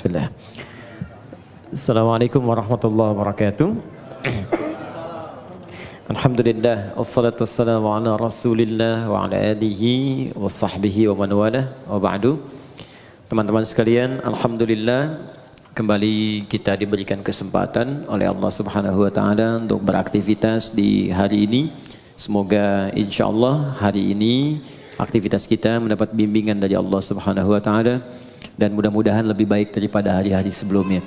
Bismillah. Assalamualaikum warahmatullahi wabarakatuh. Alhamdulillah, wassalatu wassalamu ala rasulillah wa ala alihi wa sahbihi wa man walah wa ba'du. Teman-teman sekalian, alhamdulillah kembali kita diberikan kesempatan oleh Allah Subhanahu wa taala untuk beraktivitas di hari ini. Semoga insyaallah hari ini aktivitas kita mendapat bimbingan dari Allah Subhanahu wa taala dan mudah-mudahan lebih baik daripada hari-hari sebelumnya.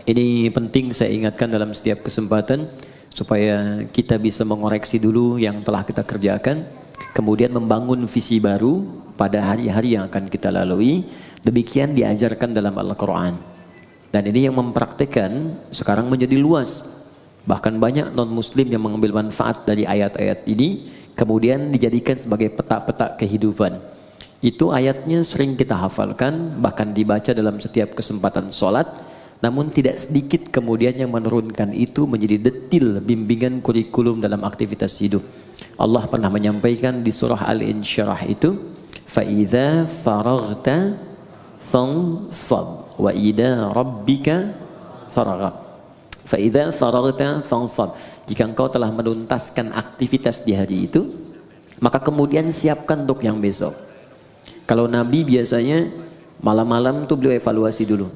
Ini penting saya ingatkan dalam setiap kesempatan supaya kita bisa mengoreksi dulu yang telah kita kerjakan, kemudian membangun visi baru pada hari-hari yang akan kita lalui. Demikian diajarkan dalam Al-Quran. Dan ini yang mempraktikkan sekarang menjadi luas. Bahkan banyak non-muslim yang mengambil manfaat dari ayat-ayat ini, kemudian dijadikan sebagai peta-peta kehidupan. Itu ayatnya sering kita hafalkan, bahkan dibaca dalam setiap kesempatan sholat. Namun tidak sedikit kemudian yang menurunkan itu menjadi detil bimbingan kurikulum dalam aktivitas hidup. Allah pernah menyampaikan di surah Al-Insyirah itu, فَإِذَا فَرَغْتَ فَانْصَبْ وَإِلَى رَبِّكَ فَرَغَ فَإِذَا فَرَغْتَ فَانْصَبْ. Jika engkau telah menuntaskan aktivitas di hari itu, maka kemudian siapkan untuk yang besok. Kalau Nabi biasanya malam-malam tuh beliau evaluasi dulu.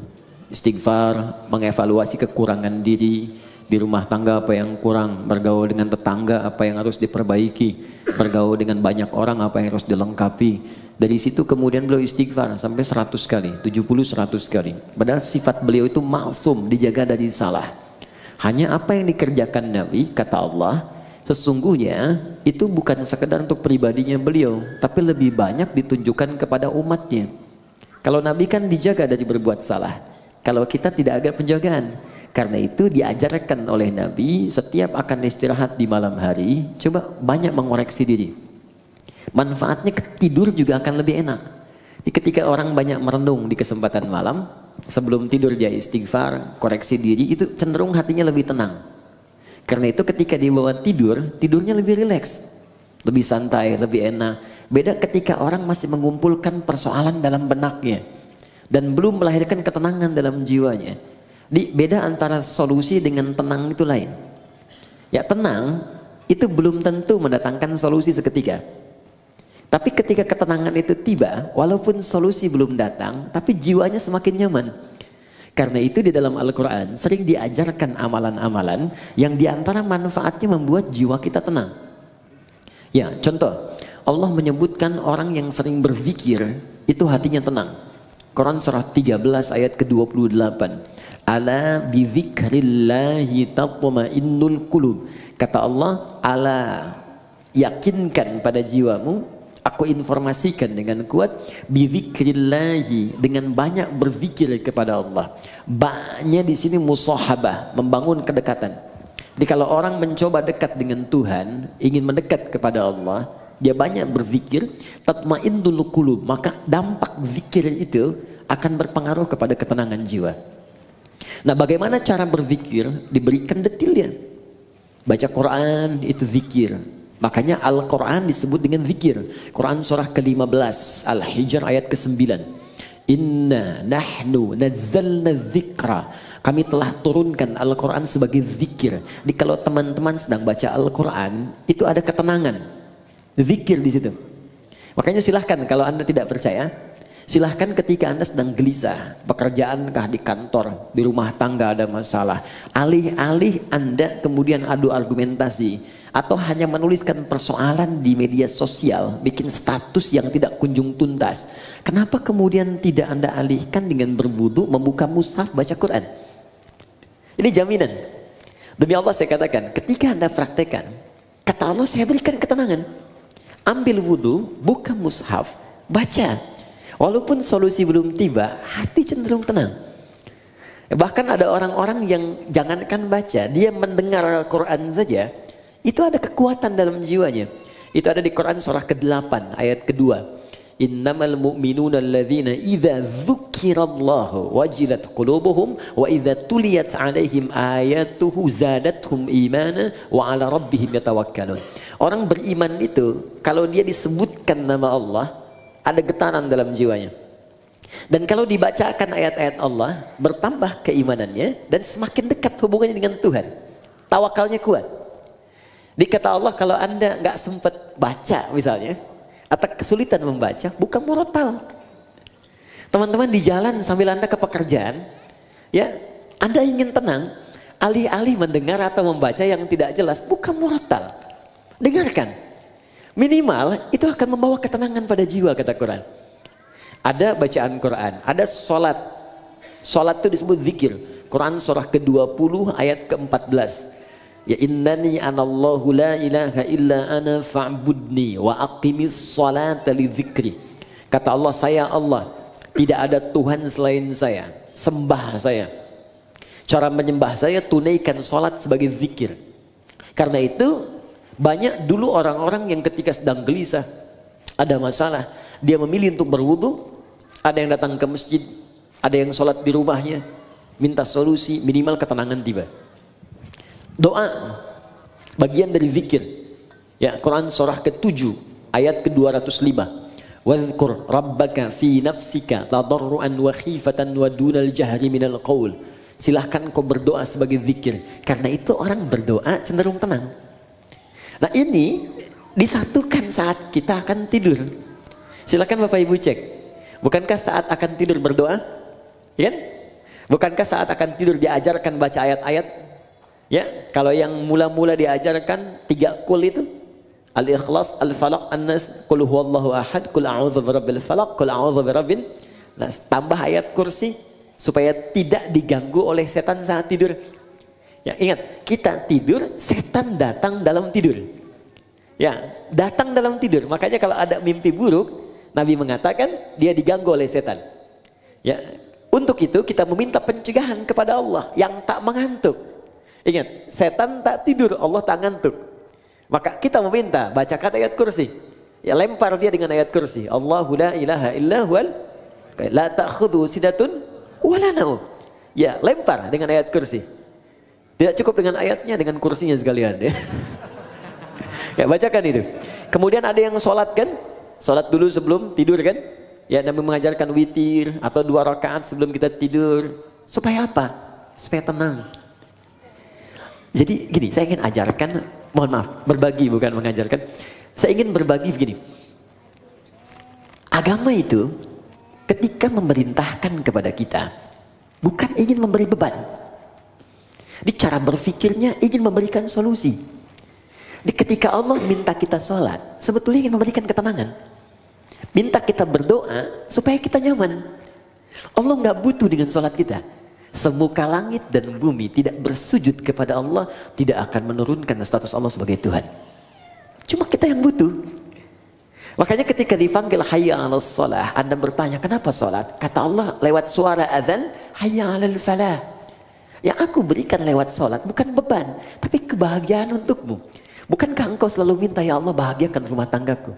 Istighfar, mengevaluasi kekurangan diri di rumah tangga, apa yang kurang, bergaul dengan tetangga apa yang harus diperbaiki, bergaul dengan banyak orang apa yang harus dilengkapi. Dari situ kemudian beliau istighfar sampai 100 kali, 70-100 kali. Padahal sifat beliau itu maksum, dijaga dari salah. Hanya apa yang dikerjakan Nabi, kata Allah, sesungguhnya itu bukan sekedar untuk pribadinya beliau, tapi lebih banyak ditunjukkan kepada umatnya. Kalau Nabi kan dijaga dari berbuat salah, kalau kita tidak ada penjagaan. Karena itu diajarkan oleh Nabi setiap akan istirahat di malam hari, coba banyak mengoreksi diri. Manfaatnya tidur juga akan lebih enak. Ketika orang banyak merenung di kesempatan malam, sebelum tidur dia istighfar, koreksi diri, itu cenderung hatinya lebih tenang. Karena itu ketika dibawa tidur, tidurnya lebih rileks, lebih santai, lebih enak. Beda ketika orang masih mengumpulkan persoalan dalam benaknya dan belum melahirkan ketenangan dalam jiwanya. Beda antara solusi dengan tenang itu lain. Ya, tenang itu belum tentu mendatangkan solusi seketika. Tapi ketika ketenangan itu tiba, walaupun solusi belum datang, tapi jiwanya semakin nyaman. Karena itu di dalam Al-Quran sering diajarkan amalan-amalan yang diantara manfaatnya membuat jiwa kita tenang. Ya, contoh, Allah menyebutkan orang yang sering berzikir itu hatinya tenang. Quran surah 13 ayat ke-28. Ala bizikrillahi tatma'innul qulub. Kata Allah, ala, yakinkan pada jiwamu, aku informasikan dengan kuat, bizikrillahi, dengan banyak berzikir kepada Allah. Ba'nya di sini musahabah, membangun kedekatan. Jadi kalau orang mencoba dekat dengan Tuhan, ingin mendekat kepada Allah, dia banyak berzikir, tatma'innul qulub, maka dampak zikir itu akan berpengaruh kepada ketenangan jiwa. Nah, bagaimana cara berzikir? Diberikan detilnya. Baca Quran itu zikir. Makanya Al-Quran disebut dengan zikir. Quran surah ke-15 Al-Hijr ayat ke-9. Inna nahnu nazzalna dzikra. Kami telah turunkan Al-Quran sebagai zikir. Jadi kalau teman-teman sedang baca Al-Quran, itu ada ketenangan. Zikir di situ. Makanya silahkan kalau Anda tidak percaya, silahkan ketika Anda sedang gelisah, pekerjaankah di kantor, di rumah tangga ada masalah, alih-alih Anda kemudian adu argumentasi atau hanya menuliskan persoalan di media sosial, bikin status yang tidak kunjung tuntas, kenapa kemudian tidak Anda alihkan dengan berwudu, membuka mushaf, baca Quran? Ini jaminan. Demi Allah saya katakan, ketika Anda praktekkan, kata Allah saya berikan ketenangan. Ambil wudu, buka mushaf, baca. Walaupun solusi belum tiba, hati cenderung tenang. Bahkan ada orang-orang yang jangankan baca, dia mendengar Al-Quran saja, itu ada kekuatan dalam jiwanya. Itu ada di Quran surah ke-8 ayat kedua. Innamal mu'minuna alladzina idza dzukirallahu wajilat qulubuhum wa idza tuliyat alaihim ayatuhu zadatuhum imana wa ala rabbihim yatawakkalun. Orang beriman itu kalau dia disebutkan nama Allah, ada getaran dalam jiwanya. Dan kalau dibacakan ayat-ayat Allah, bertambah keimanannya dan semakin dekat hubungannya dengan Tuhan. Tawakalnya kuat. Dikata Allah, kalau Anda nggak sempat baca misalnya, atau kesulitan membaca, buka murotal. Teman-teman di jalan sambil Anda ke pekerjaan, ya, Anda ingin tenang, alih-alih mendengar atau membaca yang tidak jelas, buka murotal. Dengarkan. Minimal itu akan membawa ketenangan pada jiwa, kata Quran. Ada bacaan Quran, ada sholat. Sholat itu disebut zikir. Quran surah ke-20 ayat ke-14. Ya innani anallahu la ilaha illa ana fa'budni wa aqimis sholata li dzikri. Kata Allah, saya Allah, tidak ada Tuhan selain saya. Sembah saya. Cara menyembah saya, tunaikan sholat sebagai zikir. Karena itu banyak dulu orang-orang yang ketika sedang gelisah, ada masalah, dia memilih untuk berwudu. Ada yang datang ke masjid, ada yang sholat di rumahnya, minta solusi, minimal ketenangan tiba. Doa, bagian dari zikir. Ya, Quran surah ke-7 ayat ke-205. Wadhkur rabbaka fi nafsika tadarruan wa khifatan wa dunal jahri minal qaul. Silahkan kau berdoa sebagai zikir. Karena itu orang berdoa cenderung tenang. Nah ini disatukan saat kita akan tidur. Silakan Bapak Ibu cek. Bukankah saat akan tidur berdoa? Ya kan? Bukankah saat akan tidur diajarkan baca ayat-ayat? Ya, kalau yang mula-mula diajarkan 3 kul itu, Al-Ikhlas, Al-Falaq, An-Nas, Qul huwallahu ahad, Qul a'udzu birabbil falaq, Qul a'udzu birabbin nas. Tambah ayat kursi supaya tidak diganggu oleh setan saat tidur. Ya, ingat, kita tidur, setan datang dalam tidur. Ya, datang dalam tidur. Makanya kalau ada mimpi buruk, Nabi mengatakan dia diganggu oleh setan. Ya, untuk itu kita meminta pencegahan kepada Allah yang tak mengantuk. Ingat, setan tak tidur, Allah tak ngantuk. Maka kita meminta bacakan ayat kursi. Ya, lempar dia dengan ayat kursi. Allahu la ilaha illa huwal la ta'khudhu sinatun wa la naum. Ya, lempar dengan ayat kursi. Tidak cukup dengan ayatnya, dengan kursinya sekalian ya. Ya, bacakan itu. Kemudian ada yang sholat kan? Sholat dulu sebelum tidur kan? Ya, Nabi mengajarkan witir atau 2 rakaat sebelum kita tidur. Supaya apa? Supaya tenang. Jadi gini, saya ingin ajarkan, mohon maaf, berbagi bukan mengajarkan. Saya ingin berbagi begini. Agama itu ketika memerintahkan kepada kita, bukan ingin memberi beban. Di cara berfikirnya ingin memberikan solusi. Di ketika Allah minta kita sholat, sebetulnya ingin memberikan ketenangan. Minta kita berdoa supaya kita nyaman. Allah nggak butuh dengan sholat kita. Semuka langit dan bumi tidak bersujud kepada Allah, tidak akan menurunkan status Allah sebagai Tuhan. Cuma kita yang butuh. Makanya ketika dipanggil hayya 'alas shalah, Anda bertanya, kenapa sholat? Kata Allah lewat suara azan, hayya 'alal falah. Yang aku berikan lewat sholat bukan beban, tapi kebahagiaan untukmu. Bukankah engkau selalu minta, ya Allah bahagiakan rumah tanggaku,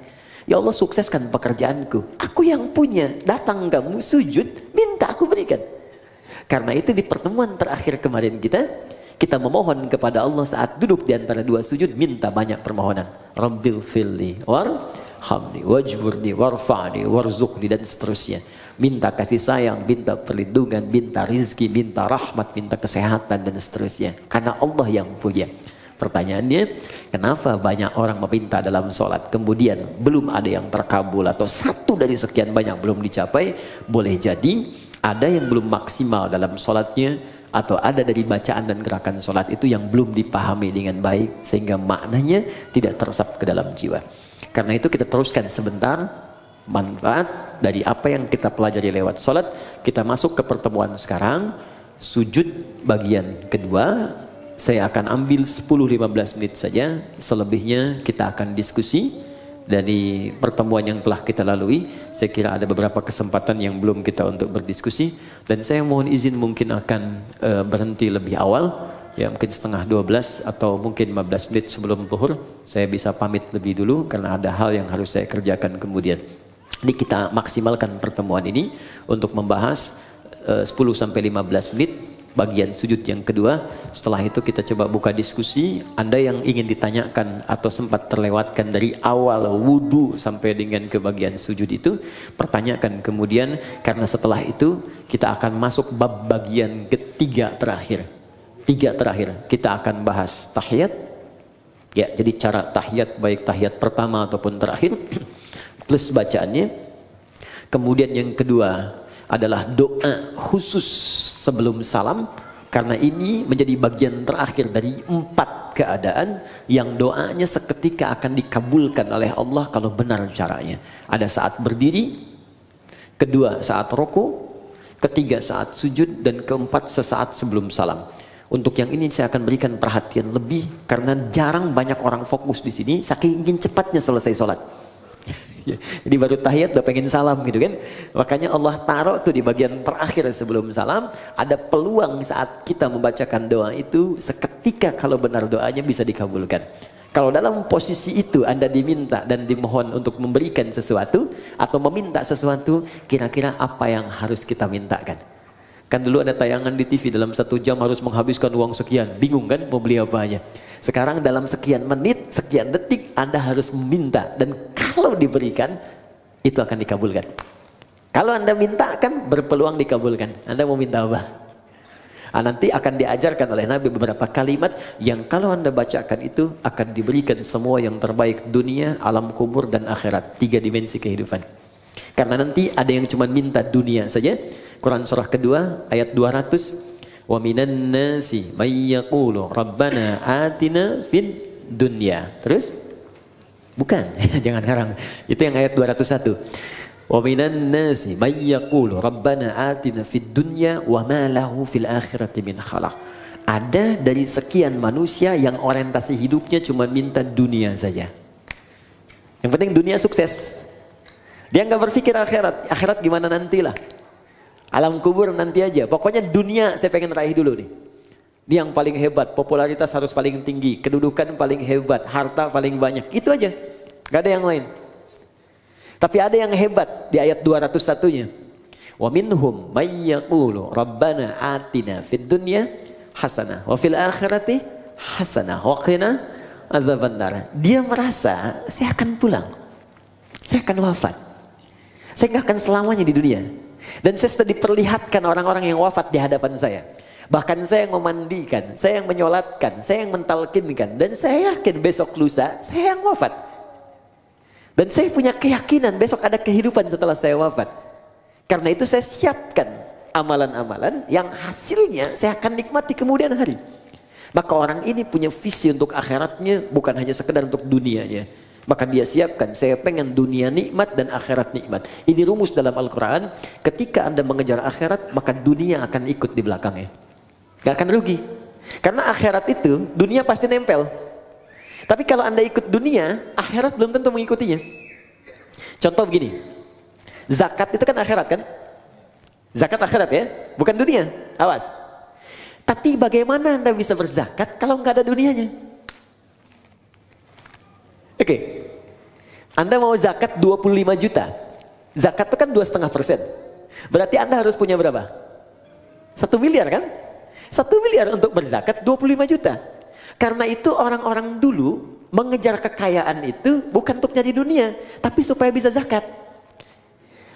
ya Allah sukseskan pekerjaanku. Aku yang punya, datang kamu sujud, minta aku berikan. Karena itu di pertemuan terakhir kemarin kita memohon kepada Allah saat duduk di antara 2 sujud, minta banyak permohonan. Rabbil filli warhamni wajburni warfa'ni warzuqni, dan seterusnya. Minta kasih sayang, minta perlindungan, minta rizki, minta rahmat, minta kesehatan, dan seterusnya. Karena Allah yang punya. Pertanyaannya, kenapa banyak orang meminta dalam sholat, kemudian belum ada yang terkabul, atau 1 dari sekian banyak belum dicapai? Boleh jadi ada yang belum maksimal dalam sholatnya, atau ada dari bacaan dan gerakan sholat itu yang belum dipahami dengan baik, sehingga maknanya tidak teresap ke dalam jiwa. Karena itu kita teruskan sebentar manfaat dari apa yang kita pelajari lewat sholat. Kita masuk ke pertemuan sekarang, sujud bagian kedua. Saya akan ambil 10-15 menit saja, selebihnya kita akan diskusi dari pertemuan yang telah kita lalui. Saya kira ada beberapa kesempatan yang belum kita untuk berdiskusi, dan saya mohon izin mungkin akan berhenti lebih awal, ya mungkin setengah 12 atau mungkin 15 menit sebelum zuhur. Saya bisa pamit lebih dulu karena ada hal yang harus saya kerjakan kemudian. Jadi kita maksimalkan pertemuan ini untuk membahas 10-15 menit bagian sujud yang kedua. Setelah itu kita coba buka diskusi. Anda yang ingin ditanyakan atau sempat terlewatkan dari awal wudhu sampai dengan ke bagian sujud itu, pertanyakan kemudian, karena setelah itu kita akan masuk bab bagian ketiga terakhir. Tiga terakhir kita akan bahas tahiyat. Ya, jadi cara tahiyat, baik tahiyat pertama ataupun terakhir plus bacaannya. Kemudian yang kedua adalah doa khusus sebelum salam, karena ini menjadi bagian terakhir dari 4 keadaan yang doanya seketika akan dikabulkan oleh Allah kalau benar caranya. Ada saat berdiri, kedua saat ruku, ketiga saat sujud, dan keempat sesaat sebelum salam. Untuk yang ini saya akan berikan perhatian lebih karena jarang banyak orang fokus di sini, saking ingin cepatnya selesai sholat. Jadi baru tahiyat udah pengen salam gitu kan. Makanya Allah taruh tuh di bagian terakhir sebelum salam, ada peluang saat kita membacakan doa itu seketika kalau benar doanya bisa dikabulkan. Kalau dalam posisi itu Anda diminta dan dimohon untuk memberikan sesuatu atau meminta sesuatu, kira-kira apa yang harus kita mintakan? Kan dulu ada tayangan di TV dalam 1 jam harus menghabiskan uang sekian, bingung kan mau beli apa aja. Sekarang dalam sekian menit, sekian detik Anda harus meminta, dan kalau diberikan itu akan dikabulkan. Kalau Anda minta kan berpeluang dikabulkan. Anda mau minta apa? Nanti akan diajarkan oleh Nabi beberapa kalimat yang kalau Anda bacakan itu akan diberikan semua yang terbaik dunia, alam kubur, dan akhirat. 3 dimensi kehidupan. Karena nanti ada yang cuma minta dunia saja. Quran surah kedua ayat 200. Wa minan nasi may yaqulu rabbana atina fid dunya. Terus? Bukan, jangan ngarang. Itu yang ayat 201. Wa minan nasi may yaqulu rabbana atina fid dunya wa ma lahu fil akhirati min khalaq. Ada dari sekian manusia yang orientasi hidupnya cuma minta dunia saja. Yang penting dunia sukses. Dia nggak berpikir akhirat. Akhirat gimana nantilah. Alam kubur nanti aja. Pokoknya dunia saya pengen raih dulu nih. Dia yang paling hebat, popularitas harus paling tinggi, kedudukan paling hebat, harta paling banyak. Itu aja. Gak ada yang lain. Tapi ada yang hebat di ayat 201-nya. Wa minhum may yaqulu rabbana atina fid dunya hasanah wa fil akhirati hasanah wa qina adzabannar. Dia merasa saya akan pulang. Saya akan wafat. Saya nggak akan selamanya di dunia. Dan saya sudah diperlihatkan orang-orang yang wafat di hadapan saya. Bahkan saya yang memandikan, saya yang menyolatkan, saya yang mentalkinkan. Dan saya yakin besok lusa, saya yang wafat. Dan saya punya keyakinan besok ada kehidupan setelah saya wafat. Karena itu saya siapkan amalan-amalan yang hasilnya saya akan nikmati kemudian hari. Maka orang ini punya visi untuk akhiratnya, bukan hanya sekedar untuk dunianya. Maka dia siapkan, saya pengen dunia nikmat dan akhirat nikmat. Ini rumus dalam Al-Quran. Ketika Anda mengejar akhirat, maka dunia akan ikut di belakangnya. Gak akan rugi. Karena akhirat itu, dunia pasti nempel. Tapi kalau Anda ikut dunia, akhirat belum tentu mengikutinya. Contoh begini. Zakat itu kan akhirat kan? Zakat akhirat ya, bukan dunia. Awas. Tapi bagaimana Anda bisa berzakat kalau nggak ada dunianya? Oke. Anda mau zakat 25 juta. Zakat itu kan 2,5%. Berarti Anda harus punya berapa? 1 miliar kan? 1 miliar untuk berzakat 25 juta. Karena itu orang-orang dulu mengejar kekayaan itu bukan untuk nyari dunia, tapi supaya bisa zakat.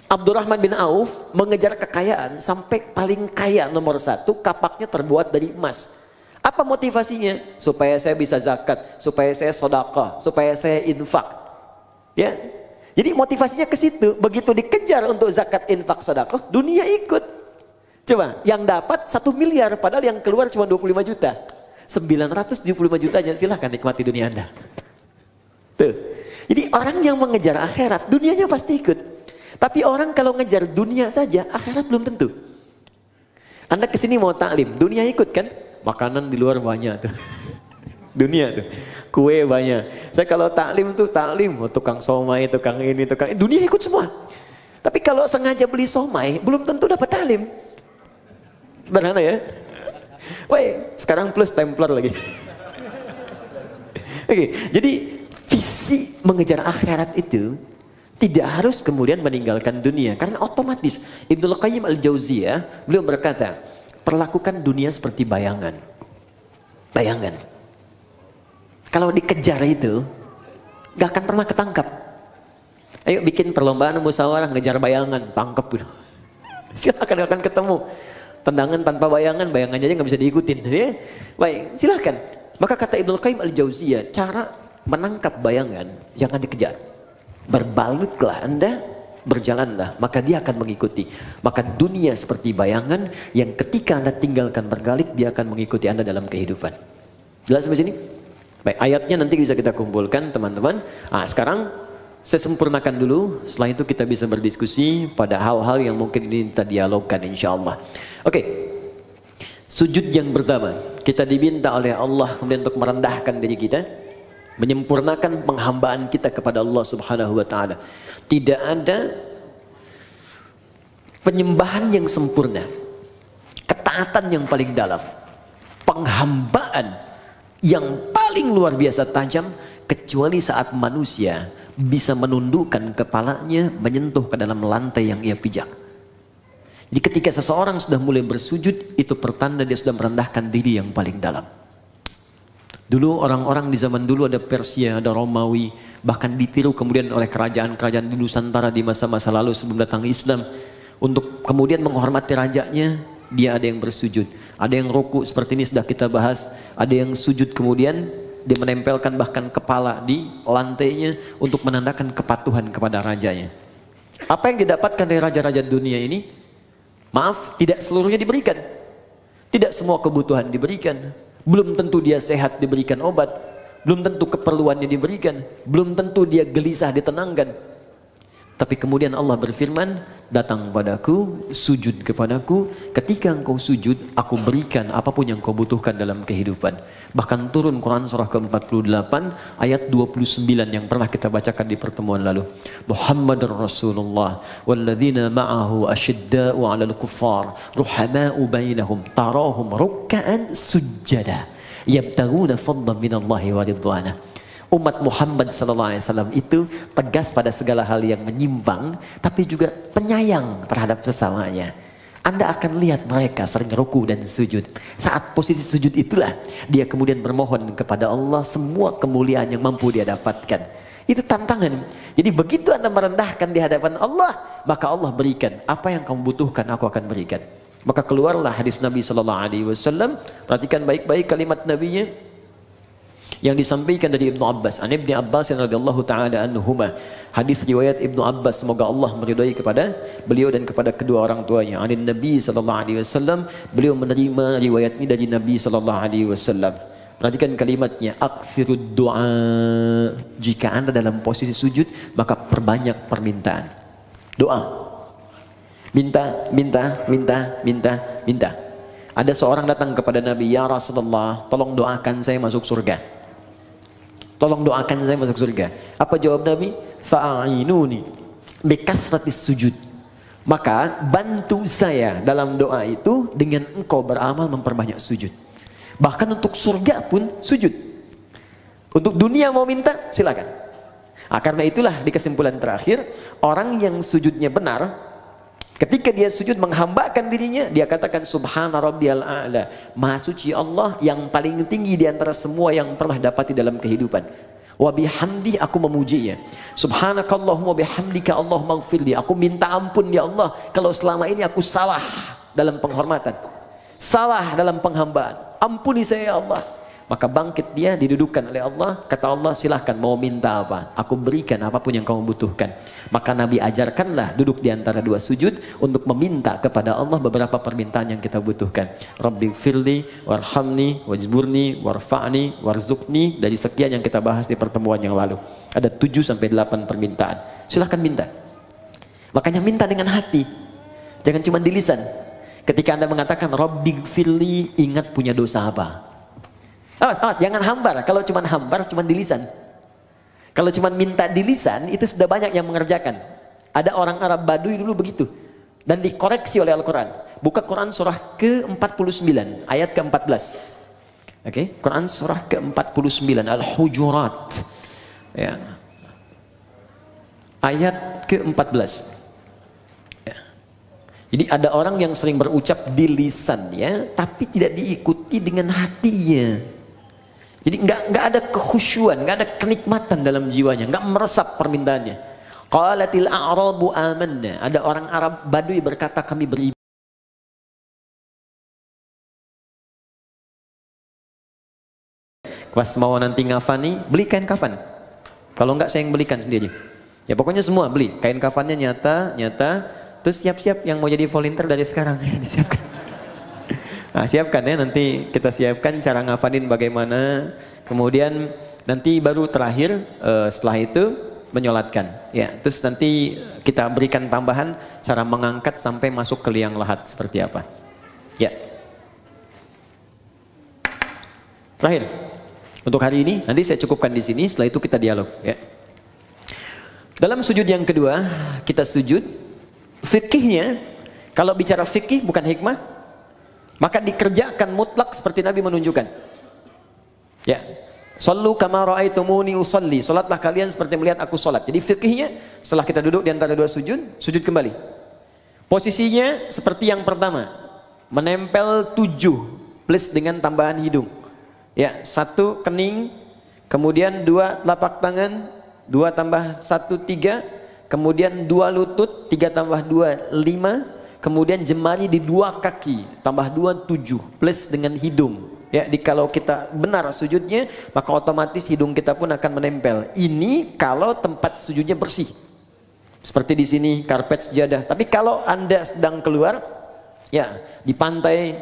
Abdurrahman bin Auf mengejar kekayaan sampai paling kaya nomor 1, kapaknya terbuat dari emas. Apa motivasinya? Supaya saya bisa zakat, supaya saya sedekah, supaya saya infak. Ya, jadi motivasinya ke situ. Begitu dikejar untuk zakat, infak, sedekah, dunia ikut. Coba, yang dapat 1 miliar, padahal yang keluar cuma 25 juta. 975 jutanya silahkan nikmati dunia Anda. Tuh. Jadi orang yang mengejar akhirat, dunianya pasti ikut. Tapi orang kalau ngejar dunia saja, akhirat belum tentu. Anda kesini mau taklim, dunia ikut kan? Makanan di luar banyak tuh. Dunia tuh, kue banyak. Saya kalau taklim tuh taklim, tukang somai, tukang ini, tukang ini, dunia ikut semua. Tapi kalau sengaja beli somai, belum tentu dapat taklim. Sederhana ya. Woi, sekarang plus templar lagi. Oke, jadi visi mengejar akhirat itu tidak harus kemudian meninggalkan dunia, karena otomatis Ibnu Qayyim al-Jauziyah beliau berkata, perlakukan dunia seperti bayangan. Bayangan. Kalau dikejar itu, gak akan pernah ketangkap. Ayo bikin perlombaan musyawarah ngejar bayangan, tangkap gitu. Silakan akan ketemu. Tendangan tanpa bayangan, bayangan aja nggak bisa diikutin. Ya? Baik, silakan. Maka kata Ibnu Qayyim al-Jauziyah, cara menangkap bayangan jangan dikejar. Berbalutlah Anda, berjalanlah, maka dia akan mengikuti. Maka dunia seperti bayangan yang ketika Anda tinggalkan bergalit, dia akan mengikuti Anda dalam kehidupan. Jelas sampai sini? Baik, ayatnya nanti bisa kita kumpulkan teman-teman. Sekarang saya sempurnakan dulu, setelah itu kita bisa berdiskusi pada hal-hal yang mungkin ini kita dialogkan insyaallah. Oke. Sujud yang pertama, kita diminta oleh Allah kemudian untuk merendahkan diri kita, menyempurnakan penghambaan kita kepada Allah Subhanahu wa taala. Tidak ada penyembahan yang sempurna, ketaatan yang paling dalam, penghambaan yang paling luar biasa tajam kecuali saat manusia bisa menundukkan kepalanya menyentuh ke dalam lantai yang ia pijak. Jadi ketika seseorang sudah mulai bersujud, itu pertanda dia sudah merendahkan diri yang paling dalam. Dulu orang-orang di zaman dulu ada Persia, ada Romawi, bahkan ditiru kemudian oleh kerajaan-kerajaan di Nusantara di masa-masa lalu sebelum datang Islam. Untuk kemudian menghormati rajanya, dia ada yang bersujud, ada yang ruku seperti ini sudah kita bahas, ada yang sujud kemudian dia menempelkan bahkan kepala di lantainya untuk menandakan kepatuhan kepada rajanya. Apa yang didapatkan dari raja-raja dunia ini? Maaf, tidak seluruhnya diberikan. Tidak semua kebutuhan diberikan. Belum tentu dia sehat diberikan obat. Belum tentu keperluannya diberikan. Belum tentu dia gelisah ditenangkan. Tapi kemudian Allah berfirman, datang padaku, sujud kepadaku. Ketika engkau sujud, aku berikan apapun yang kau butuhkan dalam kehidupan. Bahkan turun Quran surah ke-48 ayat 29 yang pernah kita bacakan di pertemuan lalu. Muhammadur Rasulullah walladzina ma'ahu asyidda'u 'alal kuffar ruhama'u bainahum tarahum ruk'an sujada yabtaghuna fadlan minallahi wa ridwana. Umat Muhammad SAW itu tegas pada segala hal yang menyimpang, tapi juga penyayang terhadap sesamanya. Anda akan lihat mereka sering ruku dan sujud. Saat posisi sujud itulah dia kemudian bermohon kepada Allah semua kemuliaan yang mampu dia dapatkan. Itu tantangan. Jadi begitu Anda merendahkan di hadapan Allah, maka Allah berikan apa yang kamu butuhkan, aku akan berikan. Maka keluarlah hadis Nabi SAW. Perhatikan baik-baik kalimat Nabinya yang disampaikan dari Ibnu Abbas. An Ibnu Abbas radhiyallahu taala anhuma. Hadis riwayat Ibnu Abbas, semoga Allah meridai kepada beliau dan kepada kedua orang tuanya. Anin Nabi sallallahu alaihi wasallam, beliau menerima riwayat ini dari Nabi sallallahu alaihi wasallam. Perhatikan kalimatnya, aktsirud du'a. Jika Anda dalam posisi sujud, maka perbanyak permintaan. Doa. Minta, minta, minta, minta, minta. Ada seorang datang kepada Nabi, ya Rasulullah, tolong doakan saya masuk surga. Tolong doakan saya masuk surga. Apa jawab Nabi? Fa'inuni bikasratis sujud. Maka bantu saya dalam doa itu dengan engkau beramal memperbanyak sujud. Bahkan untuk surga pun sujud. Untuk dunia mau minta, silakan. Karena itulah di kesimpulan terakhir, orang yang sujudnya benar, ketika dia sujud menghambakan dirinya, dia katakan subhana rabbiyal a'la. Maha suci Allah yang paling tinggi di antara semua yang pernah dapati dalam kehidupan. Wa bihamdi, aku memujinya. Subhanakallahumma bihamdika Allahumma ighfirli. Aku minta ampun ya Allah kalau selama ini aku salah dalam penghormatan, salah dalam penghambaan. Ampuni saya ya Allah. Maka bangkit dia, didudukkan oleh Allah. Kata Allah, silahkan mau minta apa, aku berikan apapun yang kamu butuhkan. Maka Nabi ajarkanlah duduk di antara dua sujud untuk meminta kepada Allah beberapa permintaan yang kita butuhkan. Rabbi firli, warhamni, wajburni, warfa'ni, warzukni. Dari sekian yang kita bahas di pertemuan yang lalu, ada 7-8 permintaan. Silahkan minta. Makanya minta dengan hati, jangan cuma di lisan. Ketika Anda mengatakan Rabbi firli, ingat punya dosa apa. Awas, jangan hambar. Kalau cuma hambar, cuma di lisan. Kalau cuma minta di lisan, itu sudah banyak yang mengerjakan. Ada orang Arab Baduy dulu begitu. Dan dikoreksi oleh Al-Quran. Buka Quran surah ke-49, ayat ke-14. Oke, Quran surah ke-49, Al-Hujurat. Ya. Ayat ke-14. Ya. Jadi ada orang yang sering berucap di lisannya, tapi tidak diikuti dengan hatinya. Jadi nggak ada kekhusyuan, nggak ada kenikmatan dalam jiwanya, nggak meresap permintaannya. Qalatil a'rabu amanna. Ada orang Arab Badui berkata kami beriman. Pas mau nanti ngafani, beli kain kafan. Kalau enggak saya yang belikan sendiri. Ya pokoknya semua beli. Kain kafannya nyata. Terus siap-siap yang mau jadi volunteer dari sekarang ya disiapkan. Nah, siapkan ya, nanti kita siapkan cara ngafanin bagaimana. Kemudian nanti baru terakhir setelah itu menyolatkan. Ya, terus nanti kita berikan tambahan cara mengangkat sampai masuk ke liang lahat seperti apa. Ya. Terakhir untuk hari ini, nanti saya cukupkan di sini. Setelah itu kita dialog. Ya. Dalam sujud yang kedua, kita sujud. Fikihnya, kalau bicara fikih bukan hikmah, maka dikerjakan mutlak seperti Nabi menunjukkan. Ya, sallu kama ra'aitumuni usalli. Salatlah kalian seperti melihat aku salat. Jadi fikihnya, setelah kita duduk di antara dua sujud, sujud kembali. Posisinya seperti yang pertama, menempel 7 plus dengan tambahan hidung. Ya, 1 kening, kemudian 2 telapak tangan, 2 tambah 1 3. Kemudian 2 lutut, 3 tambah 2, 5. Kemudian jemari di 2 kaki, tambah 2, 7. Plus dengan hidung. Ya, kalau kita benar sujudnya, maka otomatis hidung kita pun akan menempel. Ini kalau tempat sujudnya bersih. Seperti di sini, karpet sejadah. Tapi kalau Anda sedang keluar, ya di pantai,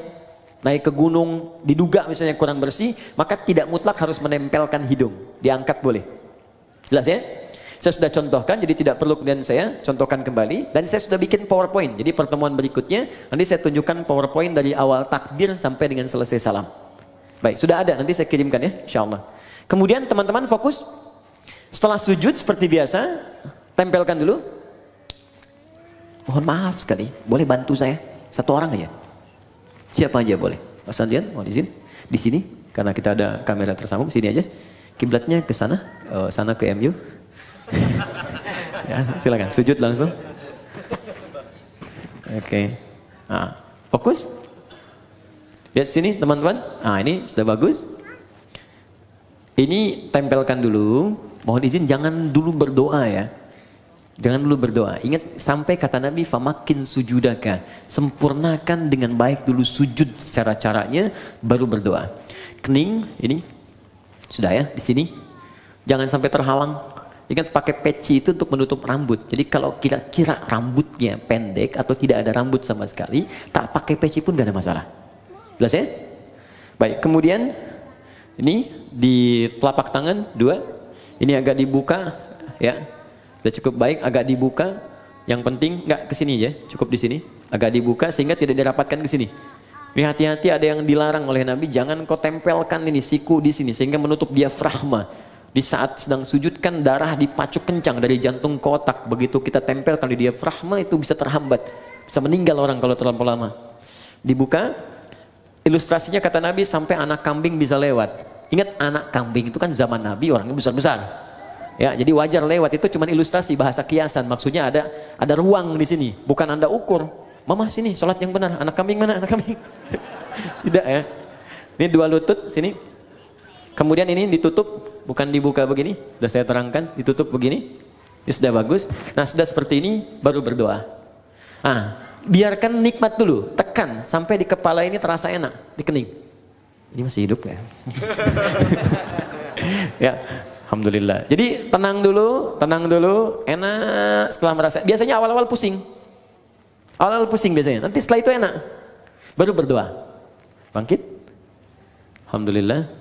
naik ke gunung, diduga misalnya kurang bersih, maka tidak mutlak harus menempelkan hidung. Diangkat boleh. Jelas ya? Saya sudah contohkan, jadi tidak perlu kemudian saya contohkan kembali. Dan saya sudah bikin PowerPoint. Jadi pertemuan berikutnya, nanti saya tunjukkan PowerPoint dari awal takbir sampai dengan selesai salam. Baik, sudah ada, nanti saya kirimkan ya, insyaAllah. Kemudian teman-teman fokus. Setelah sujud seperti biasa, tempelkan dulu. Mohon maaf sekali, boleh bantu saya? 1 orang aja. Siapa aja boleh. Mas Andian, mohon izin. Di sini, karena kita ada kamera tersambung, sini aja. Kiblatnya ke sana, sana ke MU. Ya, silakan sujud langsung. Oke. Nah, fokus. Lihat sini teman-teman. Nah, ini sudah bagus. Ini tempelkan dulu. Mohon izin jangan dulu berdoa ya. Jangan dulu berdoa. Ingat sampai kata Nabi famakin sujudaka. Sempurnakan dengan baik dulu sujud secara caranya baru berdoa. Kening ini sudah ya di sini. Jangan sampai terhalang. Ingat pakai peci itu untuk menutup rambut. Jadi kalau kira-kira rambutnya pendek atau tidak ada rambut sama sekali, tak pakai peci pun gak ada masalah. Jelas ya? Baik, kemudian ini di telapak tangan 2. Ini agak dibuka ya. Sudah cukup baik, agak dibuka. Yang penting nggak ke sini ya, cukup di sini. Agak dibuka sehingga tidak dirapatkan ke sini. Ini hati-hati ada yang dilarang oleh Nabi, jangan kau tempelkan ini siku di sini sehingga menutup diafragma. Di saat sedang sujud kan darah dipacuk kencang dari jantung ke otak. Begitu kita tempelkan di diafragma itu bisa terhambat. Bisa meninggal orang kalau terlalu lama. Dibuka. Ilustrasinya kata Nabi sampai anak kambing bisa lewat. Ingat anak kambing itu kan zaman Nabi orangnya besar-besar. Ya, jadi wajar lewat itu cuma ilustrasi bahasa kiasan. Maksudnya ada ruang di sini. Bukan Anda ukur. Mama sini sholat yang benar. Anak kambing mana? Anak kambing. Tidak ya. Ini 2 lutut sini. Kemudian ini ditutup, bukan dibuka begini. Sudah saya terangkan, ditutup begini. Ini sudah bagus. Nah, sudah seperti ini baru berdoa. Nah, biarkan nikmat dulu, tekan sampai di kepala ini terasa enak, di kening. Ini masih hidup ya? Ya, alhamdulillah. Jadi tenang dulu, enak setelah merasa. Biasanya awal-awal pusing. Awal-awal pusing biasanya. Nanti setelah itu enak. Baru berdoa. Bangkit. Alhamdulillah.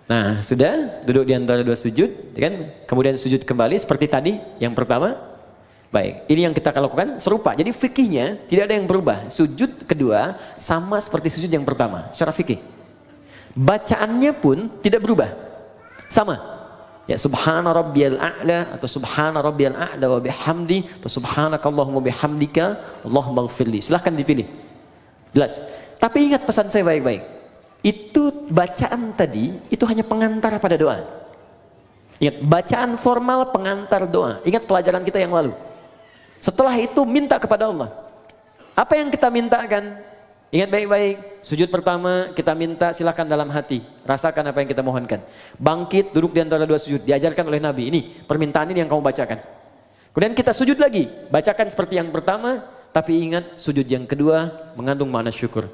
Nah, sudah duduk di antara 2 sujud, kan? Kemudian sujud kembali seperti tadi yang pertama. Baik, ini yang kita lakukan serupa. Jadi fikihnya tidak ada yang berubah. Sujud kedua sama seperti sujud yang pertama secara fikih. Bacaannya pun tidak berubah. Sama. Ya, subhana rabbiyal a'la atau subhana rabbiyal a'la wa bihamdi atau subhanakallahumma bihamdika Allahumma ighfirli. Silahkan dipilih. Jelas. Tapi ingat pesan saya baik-baik. Itu bacaan tadi itu hanya pengantar pada doa. Ingat, bacaan formal pengantar doa. Ingat pelajaran kita yang lalu. Setelah itu minta kepada Allah. Apa yang kita mintakan? Ingat baik-baik, sujud pertama kita minta silakan dalam hati, rasakan apa yang kita mohonkan. Bangkit, duduk di antara dua sujud, diajarkan oleh Nabi. Ini permintaan ini yang kamu bacakan. Kemudian kita sujud lagi, bacakan seperti yang pertama, tapi ingat sujud yang kedua mengandung makna syukur.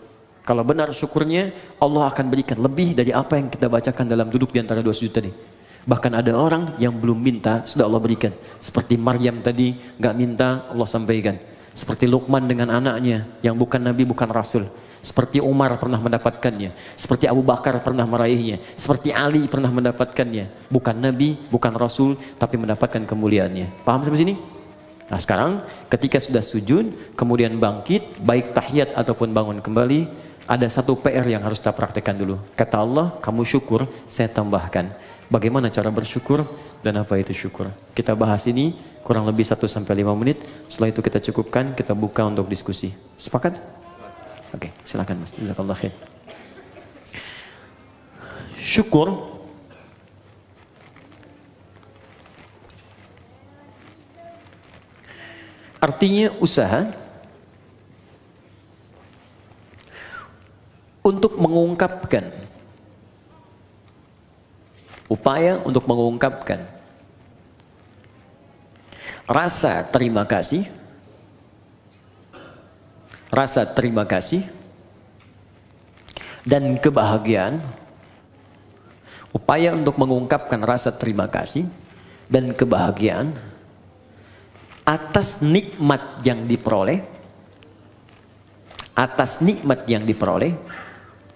Kalau benar syukurnya, Allah akan berikan lebih dari apa yang kita bacakan dalam duduk di antara dua sujud tadi. Bahkan ada orang yang belum minta, sudah Allah berikan. Seperti Maryam tadi, nggak minta, Allah sampaikan. Seperti Luqman dengan anaknya yang bukan Nabi, bukan Rasul. Seperti Umar pernah mendapatkannya. Seperti Abu Bakar pernah meraihnya. Seperti Ali pernah mendapatkannya. Bukan Nabi, bukan Rasul, tapi mendapatkan kemuliaannya. Paham sampai sini? Nah sekarang ketika sudah sujud, kemudian bangkit, baik tahiyat ataupun bangun kembali, ada satu PR yang harus kita praktekkan dulu. Kata Allah, kamu syukur, saya tambahkan. Bagaimana cara bersyukur dan apa itu syukur? Kita bahas ini kurang lebih 1-5 menit. Setelah itu kita cukupkan, kita buka untuk diskusi. Sepakat? Oke, silakan Mas. Jazakallah khair. Syukur artinya usaha untuk mengungkapkan, upaya untuk mengungkapkan rasa terima kasih, dan kebahagiaan. Upaya untuk mengungkapkan rasa terima kasih dan kebahagiaan atas nikmat yang diperoleh,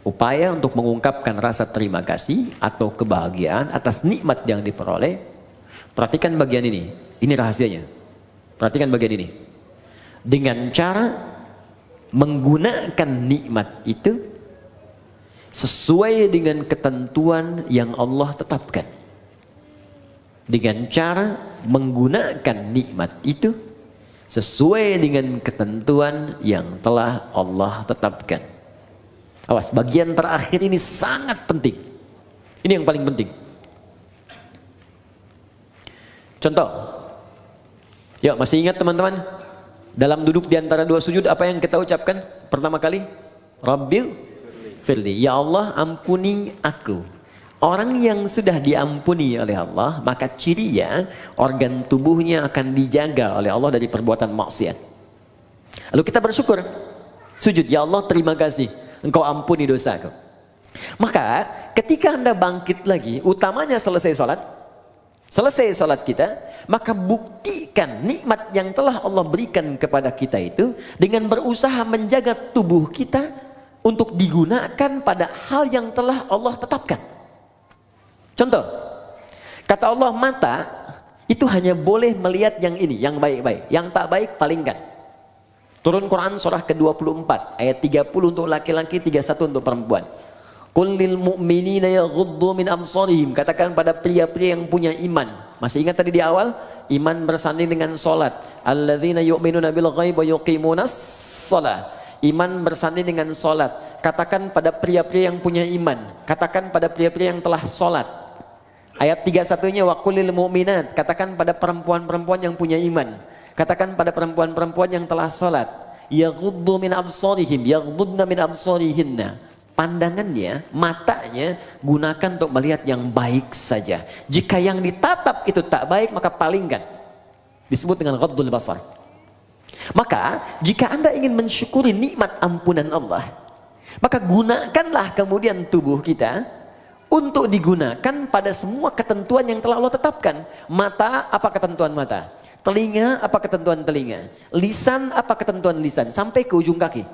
upaya untuk mengungkapkan rasa terima kasih atau kebahagiaan atas nikmat yang diperoleh. Perhatikan bagian ini rahasianya. Perhatikan bagian ini. Dengan cara menggunakan nikmat itu sesuai dengan ketentuan yang Allah tetapkan. Dengan cara menggunakan nikmat itu sesuai dengan ketentuan yang telah Allah tetapkan. Awas, bagian terakhir ini sangat penting. Ini yang paling penting. Contoh. Ya, masih ingat teman-teman? Dalam duduk di antara dua sujud apa yang kita ucapkan pertama kali? Rabbil firli. Ya Allah, ampuni aku. Orang yang sudah diampuni oleh Allah, maka cirinya organ tubuhnya akan dijaga oleh Allah dari perbuatan maksiat. Lalu kita bersyukur. Sujud, ya Allah terima kasih. Engkau ampuni dosaku. Maka ketika Anda bangkit lagi, utamanya selesai sholat kita, maka buktikan nikmat yang telah Allah berikan kepada kita itu dengan berusaha menjaga tubuh kita untuk digunakan pada hal yang telah Allah tetapkan. Contoh, kata Allah, mata itu hanya boleh melihat yang ini, yang baik-baik, yang tak baik palingkan. Turun Quran surah ke-24 ayat 30 untuk laki-laki, 31 untuk perempuan. Qul lil mu'minina yaghuddu min absarihim. Katakan pada pria-pria yang punya iman. Masih ingat tadi di awal? Iman bersanding dengan salat. Alladzina yu'minuna bil ghaib wa yuqimunas shalah. Iman bersanding dengan salat. Katakan pada pria-pria yang punya iman. Katakan pada pria-pria yang telah salat. Ayat 31-nya wa qul lil mu'minat. Katakan pada perempuan-perempuan yang punya iman. Katakan pada perempuan-perempuan yang telah salat, yaghuddu min absarihim, yaghuddna min absarihinna. Pandangannya, matanya gunakan untuk melihat yang baik saja. Jika yang ditatap itu tak baik, maka palingkan. Disebut dengan ghaddul basar. Maka jika Anda ingin mensyukuri nikmat ampunan Allah, maka gunakanlah kemudian tubuh kita untuk digunakan pada semua ketentuan yang telah Allah tetapkan. Mata, apa ketentuan mata? Telinga, apa ketentuan telinga? Lisan, apa ketentuan lisan? Sampai ke ujung kaki.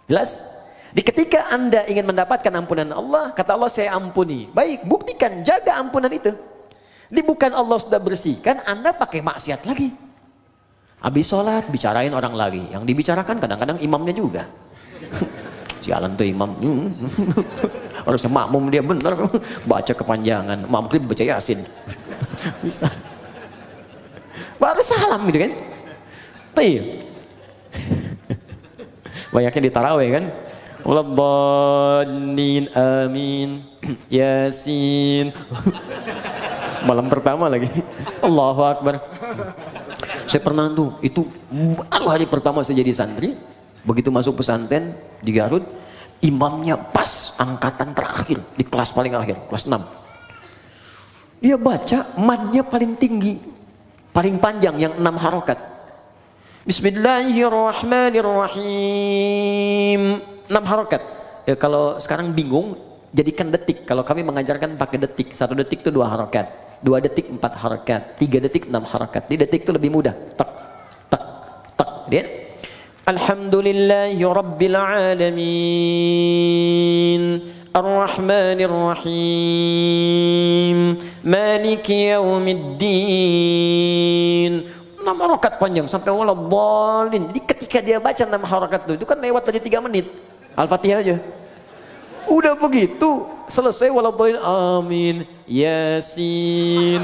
Jelas? Di ketika Anda ingin mendapatkan ampunan Allah, kata Allah, saya ampuni. Baik, buktikan, jaga ampunan itu. Di bukan Allah sudah bersihkan, Anda pakai maksiat lagi. Habis sholat, bicarain orang lagi. Yang dibicarakan kadang-kadang imamnya juga. Sialan tuh imam. Harusnya makmum dia benar. Baca kepanjangan. Maghrib baca Yasin. Bisa. Baru salam gitu kan. Tayyib. Banyaknya di tarawih kan. Waladhdallin amin. Yasin. Malam pertama lagi. Allahu Akbar. Saya pernah tuh, itu baru hari pertama saya jadi santri, begitu masuk pesantren di Garut, imamnya pas angkatan terakhir di kelas paling akhir, kelas 6. Dia baca madnya paling tinggi, paling panjang yang 6 harokat. Bismillahirrahmanirrahim. 6 harokat. Ya, kalau sekarang bingung, jadikan detik. Kalau kami mengajarkan pakai detik. 1 detik itu 2 harokat. 2 detik 4 harokat. 3 detik 6 harokat. Di detik itu lebih mudah. Tak, tak, tak. Lihat. Alhamdulillahi Rabbil Alamin. Ar-Rahmanir-Rahim. Maliki Yaumiddin. 6 harokat panjang sampai waladhdallin. Jadi ketika dia baca 6 harokat itu kan lewat tadi 3 menit. Al-Fatihah aja. Udah begitu selesai waladhdallin amin Yasin.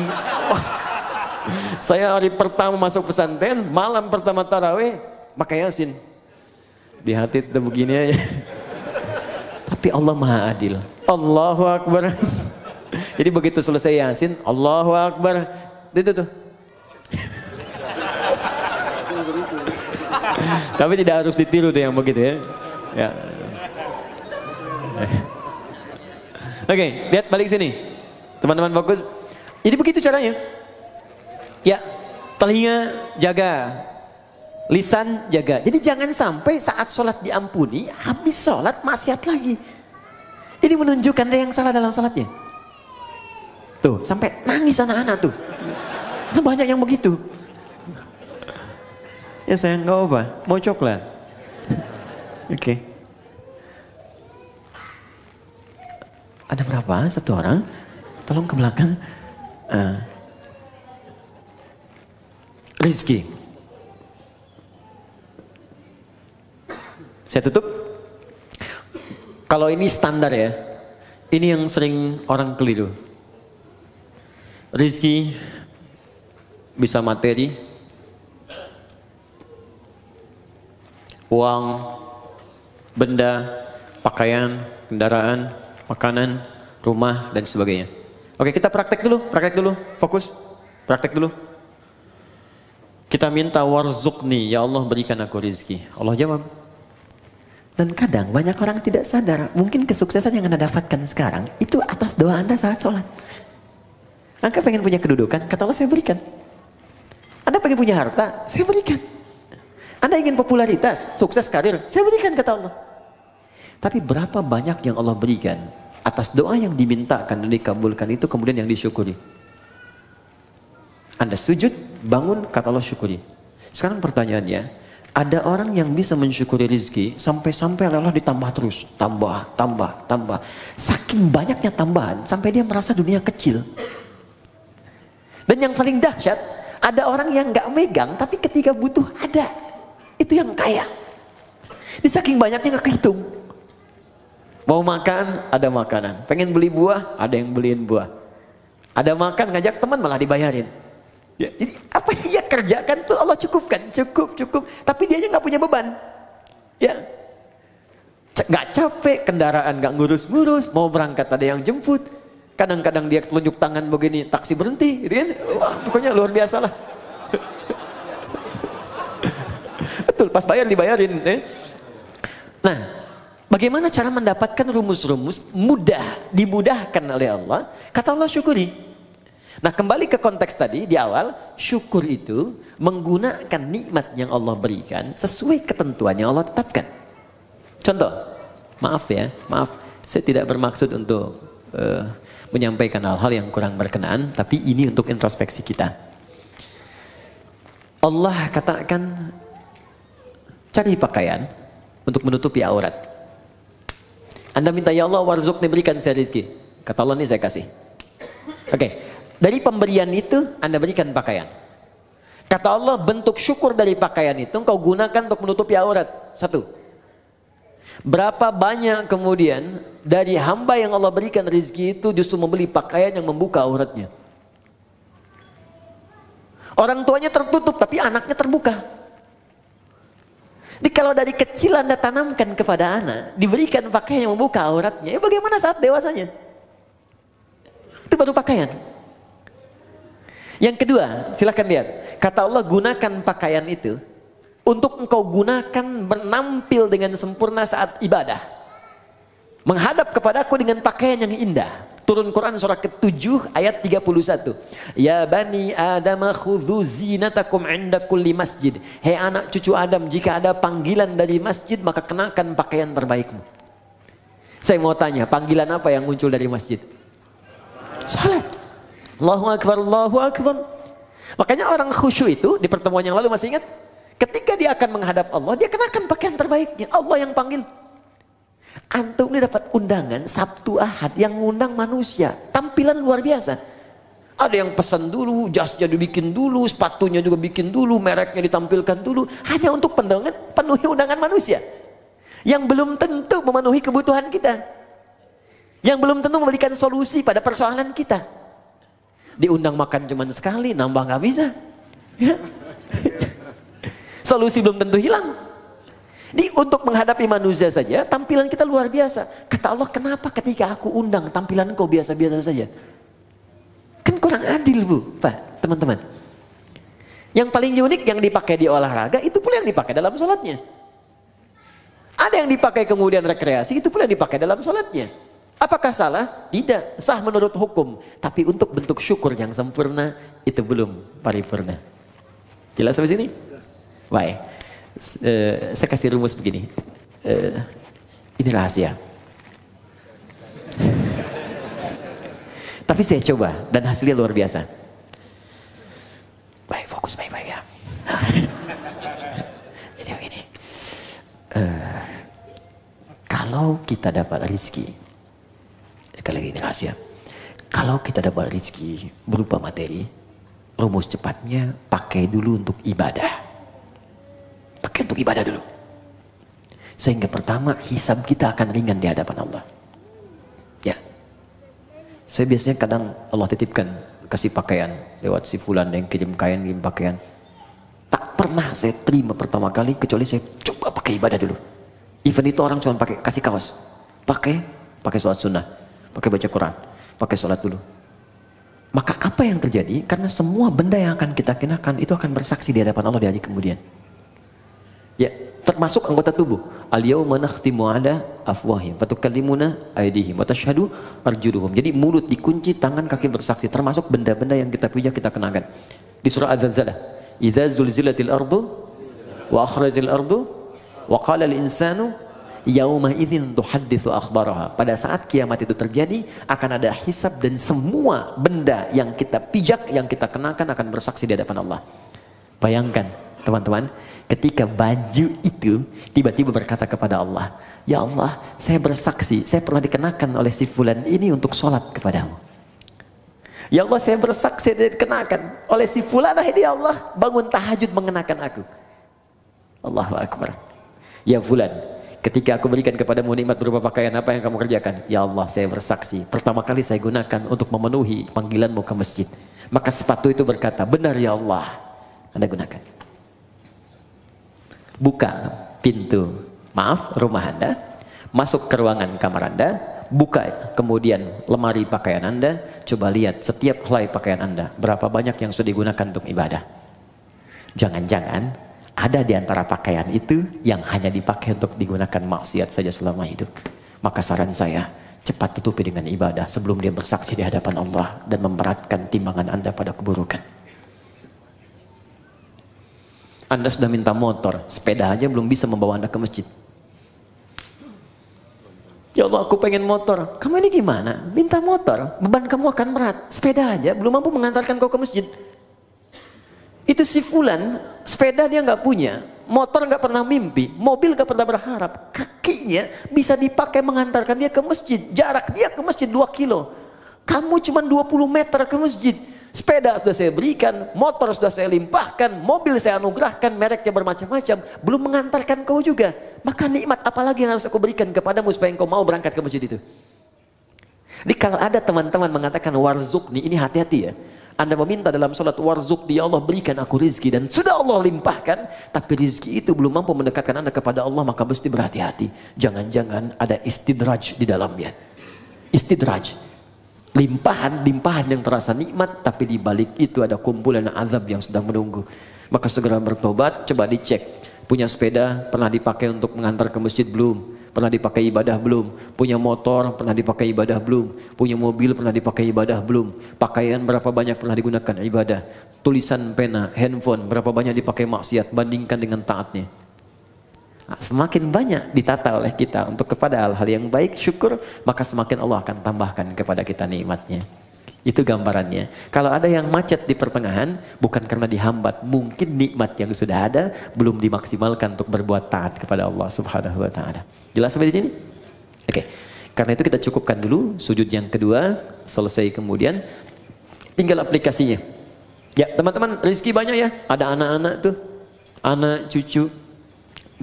Saya hari pertama masuk pesantren, malam pertama tarawih pakai Yasin. Di hati itu begini aja. Tapi Allah Maha Adil. Allahu Akbar. Jadi begitu selesai Yasin, Allahu Akbar. Itu tuh. Tapi tidak harus ditiru tuh yang begitu ya. Ya. Oke, lihat balik sini. Teman-teman fokus. Jadi begitu caranya. Ya, telinga jaga, lisan jaga. Jadi jangan sampai saat sholat diampuni, habis sholat maksiat lagi. Ini menunjukkan ada yang salah dalam sholatnya. Tuh, sampai nangis anak-anak tuh. Banyak yang begitu. Ya sayang, nggak apa, mau coklat. Oke. Ada berapa? 1 orang? Tolong ke belakang. Rizki. Saya tutup. Kalau ini standar ya. Ini yang sering orang keliru. Rizki bisa materi, uang, benda, pakaian, kendaraan, makanan, rumah, dan sebagainya. Oke, kita praktek dulu, fokus, praktek dulu. Kita minta warzuqni, ya Allah berikan aku rizki. Allah jawab. Dan kadang banyak orang tidak sadar, mungkin kesuksesan yang Anda dapatkan sekarang, itu atas doa Anda saat sholat. Anda pengen punya kedudukan, kata Allah saya berikan. Anda pengen punya harta, saya berikan. Anda ingin popularitas, sukses karir, saya berikan kata Allah. Tapi berapa banyak yang Allah berikan atas doa yang dimintakan dan dikabulkan itu kemudian yang disyukuri. Anda sujud, bangun, kata Allah syukuri. Sekarang pertanyaannya, ada orang yang bisa mensyukuri rezeki sampai-sampai Allah ditambah terus, tambah. Saking banyaknya tambahan sampai dia merasa dunia kecil. Dan yang paling dahsyat, ada orang yang nggak megang tapi ketika butuh ada. Itu yang kaya. Di saking banyaknya nggak kehitung. Mau makan, ada makanan. Pengen beli buah, ada yang beliin buah. Ada makan, ngajak teman malah dibayarin. Ya, jadi apa yang dia kerjakan tuh Allah cukupkan, cukup. Tapi dia aja nggak punya beban. Ya, nggak capek, kendaraan nggak ngurus-ngurus, mau berangkat ada yang jemput. Kadang-kadang dia telunjuk tangan begini, taksi berhenti, gitu kan? Wah, pokoknya luar biasa lah. Betul, pas bayar dibayarin. Nah, bagaimana cara mendapatkan rumus-rumus mudah, dimudahkan oleh Allah? Kata Allah syukuri. Nah, kembali ke konteks tadi di awal, syukur itu menggunakan nikmat yang Allah berikan sesuai ketentuan yang Allah tetapkan. Contoh, maaf, saya tidak bermaksud untuk menyampaikan hal-hal yang kurang berkenaan, tapi ini untuk introspeksi kita. Allah katakan, cari pakaian untuk menutupi aurat. Anda minta, ya Allah warzuqni, berikan saya rezeki. Kata Allah, ini saya kasih. Oke, dari pemberian itu Anda berikan pakaian. Kata Allah, bentuk syukur dari pakaian itu engkau gunakan untuk menutupi aurat. 1. Berapa banyak kemudian dari hamba yang Allah berikan rezeki itu justru membeli pakaian yang membuka auratnya. Orang tuanya tertutup tapi anaknya terbuka. Jadi kalau dari kecil Anda tanamkan kepada anak, diberikan pakaian yang membuka auratnya, bagaimana saat dewasanya? Itu baru pakaian. Yang kedua, silakan lihat. Kata Allah, gunakan pakaian itu untuk engkau gunakan menampil dengan sempurna saat ibadah. Menghadap kepadaku dengan pakaian yang indah. Turun Quran surah ke-7 ayat 31. Ya bani Adam khudhu zinatakum 'inda kulli masjid. Hei anak cucu Adam, jika ada panggilan dari masjid maka kenakan pakaian terbaikmu. Saya mau tanya, panggilan apa yang muncul dari masjid? Salat. Allahu akbar, Allahu akbar. Makanya orang khusyuk itu di pertemuan yang lalu masih ingat? Ketika dia akan menghadap Allah, dia kenakan pakaian terbaiknya. Allah yang panggil. Antum ini dapat undangan Sabtu Ahad yang ngundang manusia, tampilan luar biasa. Ada yang pesan dulu, jasnya dibikin dulu, sepatunya juga bikin dulu, mereknya ditampilkan dulu, hanya untuk penuhi undangan manusia yang belum tentu memenuhi kebutuhan kita, yang belum tentu memberikan solusi pada persoalan kita. Diundang makan cuma sekali, nambah nggak bisa. Ya. Solusi belum tentu hilang. Untuk menghadapi manusia saja, tampilan kita luar biasa. Kata Allah, kenapa ketika aku undang tampilan kau biasa-biasa saja? Kan kurang adil, Bu, Pak, teman-teman. Yang paling unik yang dipakai di olahraga, itu pula yang dipakai dalam sholatnya. Ada yang dipakai kemudian rekreasi, itu pula yang dipakai dalam sholatnya. Apakah salah? Tidak, sah menurut hukum. Tapi untuk bentuk syukur yang sempurna, itu belum paripurna. Jelas sampai sini? Baik. Saya kasih rumus begini. Ini rahasia. Tapi saya coba dan hasilnya luar biasa. Baik, fokus baik-baik ya. Jadi begini. Kalau kita dapat rezeki, sekali lagi ini rahasia. Kalau kita dapat rezeki berupa materi, rumus cepatnya pakai dulu untuk ibadah. Pakai untuk ibadah dulu. Sehingga pertama hisab kita akan ringan di hadapan Allah. Ya. Saya biasanya kadang Allah titipkan kasih pakaian lewat si fulan yang kirim kain, kirim pakaian. Tak pernah saya terima pertama kali kecuali saya coba pakai ibadah dulu. Even itu orang cuma pakai kasih kaos. Pakai sholat sunnah, pakai baca Quran, pakai sholat dulu. Maka apa yang terjadi? Karena semua benda yang akan kita kenakan itu akan bersaksi di hadapan Allah di hari kemudian. Ya, termasuk anggota tubuh. Al-yauma nakhtimu ala afwahihim wa tukallimuna aydihim wa tashhadu arjuluhum. Jadi mulut dikunci, tangan kaki bersaksi, termasuk benda-benda yang kita puja kita kenakan. Di surah Az-Zalzalah, idza zulzilatil ardu wa akhrajal ardu wa qala al-insanu yauma idzin tuhadditsu akhbaraha. Pada saat kiamat itu terjadi, akan ada hisab dan semua benda yang kita pijak, yang kita kenakan akan bersaksi di hadapan Allah. Bayangkan, teman-teman, ketika baju itu tiba-tiba berkata kepada Allah, ya Allah, saya bersaksi, saya pernah dikenakan oleh si fulan ini untuk sholat kepadamu. Ya Allah, saya bersaksi dikenakan oleh si fulan ini, ya Allah, bangun tahajud mengenakan aku. Allahu Akbar. Ya fulan, ketika aku berikan kepadamu nikmat berupa pakaian, apa yang kamu kerjakan? Ya Allah, saya bersaksi, pertama kali saya gunakan untuk memenuhi panggilanmu ke masjid. Maka sepatu itu berkata, benar ya Allah, Anda gunakan. Buka pintu, rumah Anda, masuk ke ruangan kamar Anda, buka kemudian lemari pakaian Anda, coba lihat setiap helai pakaian Anda, berapa banyak yang sudah digunakan untuk ibadah. Jangan-jangan ada di antara pakaian itu yang hanya dipakai untuk digunakan maksiat saja selama hidup. Maka saran saya, cepat tutupi dengan ibadah sebelum dia bersaksi di hadapan Allah dan memberatkan timbangan Anda pada keburukan. Anda sudah minta motor, sepeda aja belum bisa membawa Anda ke masjid. Ya Allah, aku pengen motor. Kamu ini gimana? Minta motor, beban kamu akan berat. Sepeda aja belum mampu mengantarkan kau ke masjid. Itu si fulan, sepeda dia nggak punya, motor nggak pernah mimpi, mobil nggak pernah berharap. Kakinya bisa dipakai mengantarkan dia ke masjid. Jarak dia ke masjid 2 kilo. Kamu cuma 20 meter ke masjid. Sepeda sudah saya berikan, motor sudah saya limpahkan, mobil saya anugerahkan, mereknya bermacam-macam, belum mengantarkan kau juga. Maka nikmat apalagi yang harus aku berikan kepadamu supaya engkau mau berangkat ke masjid itu. Jadi kalau ada teman-teman mengatakan warzukni, ini hati-hati ya. Anda meminta dalam salat warzukni, ya Allah berikan aku rizki, dan sudah Allah limpahkan, tapi rizki itu belum mampu mendekatkan Anda kepada Allah, maka mesti berhati-hati. Jangan-jangan ada istidraj di dalamnya. Istidraj. limpahan yang terasa nikmat, tapi di balik itu ada kumpulan azab yang sedang menunggu. Maka segera bertobat. Coba dicek, punya sepeda pernah dipakai untuk mengantar ke masjid belum? Pernah dipakai ibadah belum? Punya motor pernah dipakai ibadah belum? Punya mobil pernah dipakai ibadah belum? Pakaian berapa banyak pernah digunakan ibadah? Tulisan pena, handphone berapa banyak dipakai maksiat? Bandingkan dengan taatnya. Nah, semakin banyak ditata oleh kita untuk kepada hal-hal yang baik, syukur, maka semakin Allah akan tambahkan kepada kita nikmatnya. Itu gambarannya. Kalau ada yang macet di pertengahan, bukan karena dihambat, mungkin nikmat yang sudah ada belum dimaksimalkan untuk berbuat taat kepada Allah Subhanahu wa taala. Jelas sampai di sini? Oke. Karena itu kita cukupkan dulu sujud yang kedua, selesai kemudian tinggal aplikasinya. Ya, teman-teman, rezeki banyak ya. Ada anak-anak tuh, anak, cucu.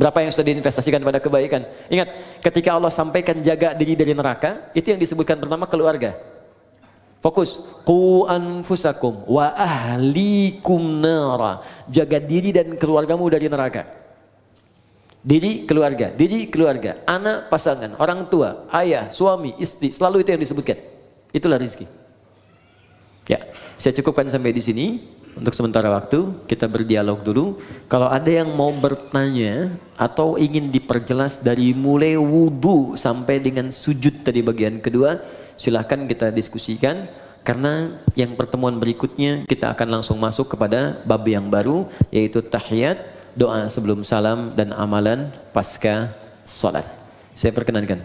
Berapa yang sudah diinvestasikan pada kebaikan? Ingat, ketika Allah sampaikan jaga diri dari neraka, itu yang disebutkan pertama keluarga. Fokus, qu anfusakum wa ahlikum nara. Jaga diri dan keluargamu dari neraka. Diri keluarga, anak, pasangan, orang tua, ayah, suami, istri, selalu itu yang disebutkan. Itulah rezeki. Ya, saya cukupkan sampai di sini. Untuk sementara waktu kita berdialog dulu. Kalau ada yang mau bertanya atau ingin diperjelas dari mulai wudu sampai dengan sujud tadi bagian kedua, silahkan kita diskusikan. Karena yang pertemuan berikutnya kita akan langsung masuk kepada bab yang baru, yaitu tahiyat, doa sebelum salam, dan amalan pasca salat. Saya perkenankan.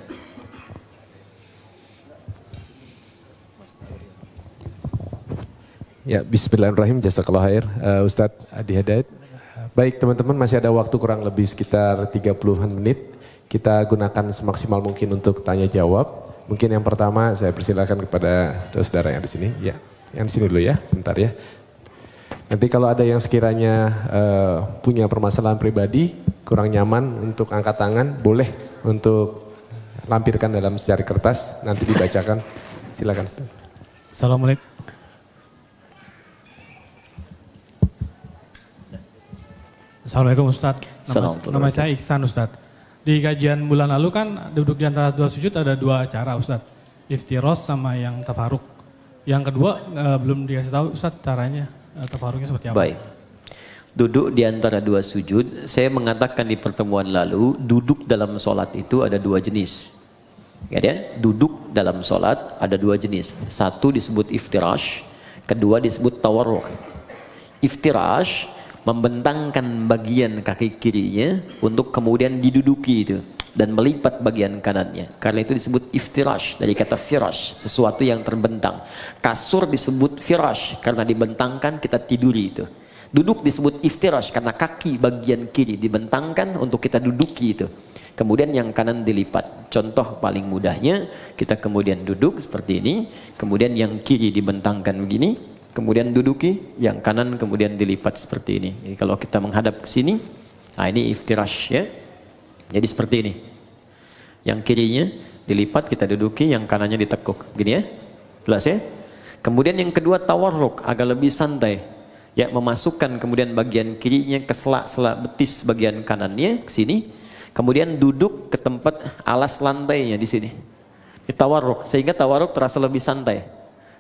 Ya, bismillahirrahmanirrahim, jazakallah khair, Ustadz Adi Hidayat. Baik teman-teman, masih ada waktu kurang lebih sekitar 30-an menit. Kita gunakan semaksimal mungkin untuk tanya jawab. Mungkin yang pertama saya persilakan kepada saudara yang di sini. Ya, yang di sini dulu ya, sebentar ya. Nanti kalau ada yang sekiranya punya permasalahan pribadi, kurang nyaman untuk angkat tangan, boleh untuk lampirkan dalam secari kertas, nanti dibacakan. Silakan Ustaz. Assalamualaikum. Assalamualaikum Ustadz, nama saya Iksan Ustadz. Di kajian bulan lalu kan duduk di antara dua sujud ada dua cara Ustadz. Iftiros sama yang tafaruk. Yang kedua belum dikasih tahu Ustadz caranya, tafaruknya seperti apa. Baik. Duduk di antara dua sujud, saya mengatakan di pertemuan lalu, duduk dalam sholat itu ada dua jenis. Ya, duduk dalam sholat ada dua jenis. Satu disebut iftirash, kedua disebut tawarruk. Iftirash membentangkan bagian kaki kirinya untuk kemudian diduduki itu dan melipat bagian kanannya. Karena itu disebut iftirash dari kata firash, sesuatu yang terbentang. Kasur disebut firash karena dibentangkan, kita tiduri itu. Duduk disebut iftirash karena kaki bagian kiri dibentangkan untuk kita duduki itu. Kemudian yang kanan dilipat. Contoh paling mudahnya, kita kemudian duduk seperti ini, kemudian yang kiri dibentangkan begini, kemudian duduki, yang kanan kemudian dilipat seperti ini. Jadi kalau kita menghadap ke sini, nah ini iftirash ya. Jadi seperti ini. Yang kirinya dilipat, kita duduki, yang kanannya ditekuk. Gini ya. Jelas ya? Kemudian yang kedua tawarruk, agak lebih santai. Ya, memasukkan kemudian bagian kirinya ke selak-selak betis bagian kanannya ke sini. Kemudian duduk ke tempat alas lantainya di sini. Di tawarruk, sehingga tawarruk terasa lebih santai.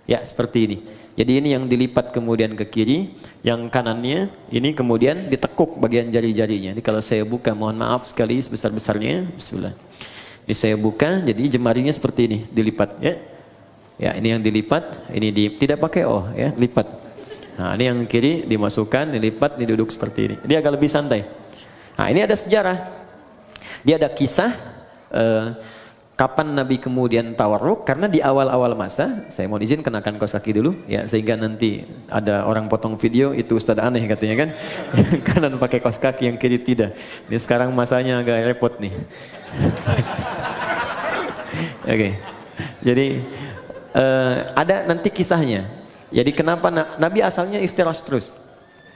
Ya, seperti ini. Jadi ini yang dilipat kemudian ke kiri, yang kanannya ini kemudian ditekuk bagian jari-jarinya. Jadi kalau saya buka, mohon maaf sekali sebesar-besarnya. Bismillah. Ini saya buka, jadi jemarinya seperti ini, dilipat ya. Ya, ini yang dilipat, ini tidak pakai ya, lipat. Nah, ini yang kiri dimasukkan, dilipat, diduduk seperti ini. Dia agak lebih santai. Nah, ini ada sejarah. Dia ada kisah kapan Nabi kemudian tawarruk, karena di awal-awal masa, saya mohon izin kenakan kaos kaki dulu ya, sehingga nanti ada orang potong video itu Ustadz aneh katanya kan. Kanan pakai kaos kaki, yang kiri tidak. Ini sekarang masanya agak repot nih. Oke. Jadi ada nanti kisahnya. Jadi kenapa Nabi asalnya iftirash terus.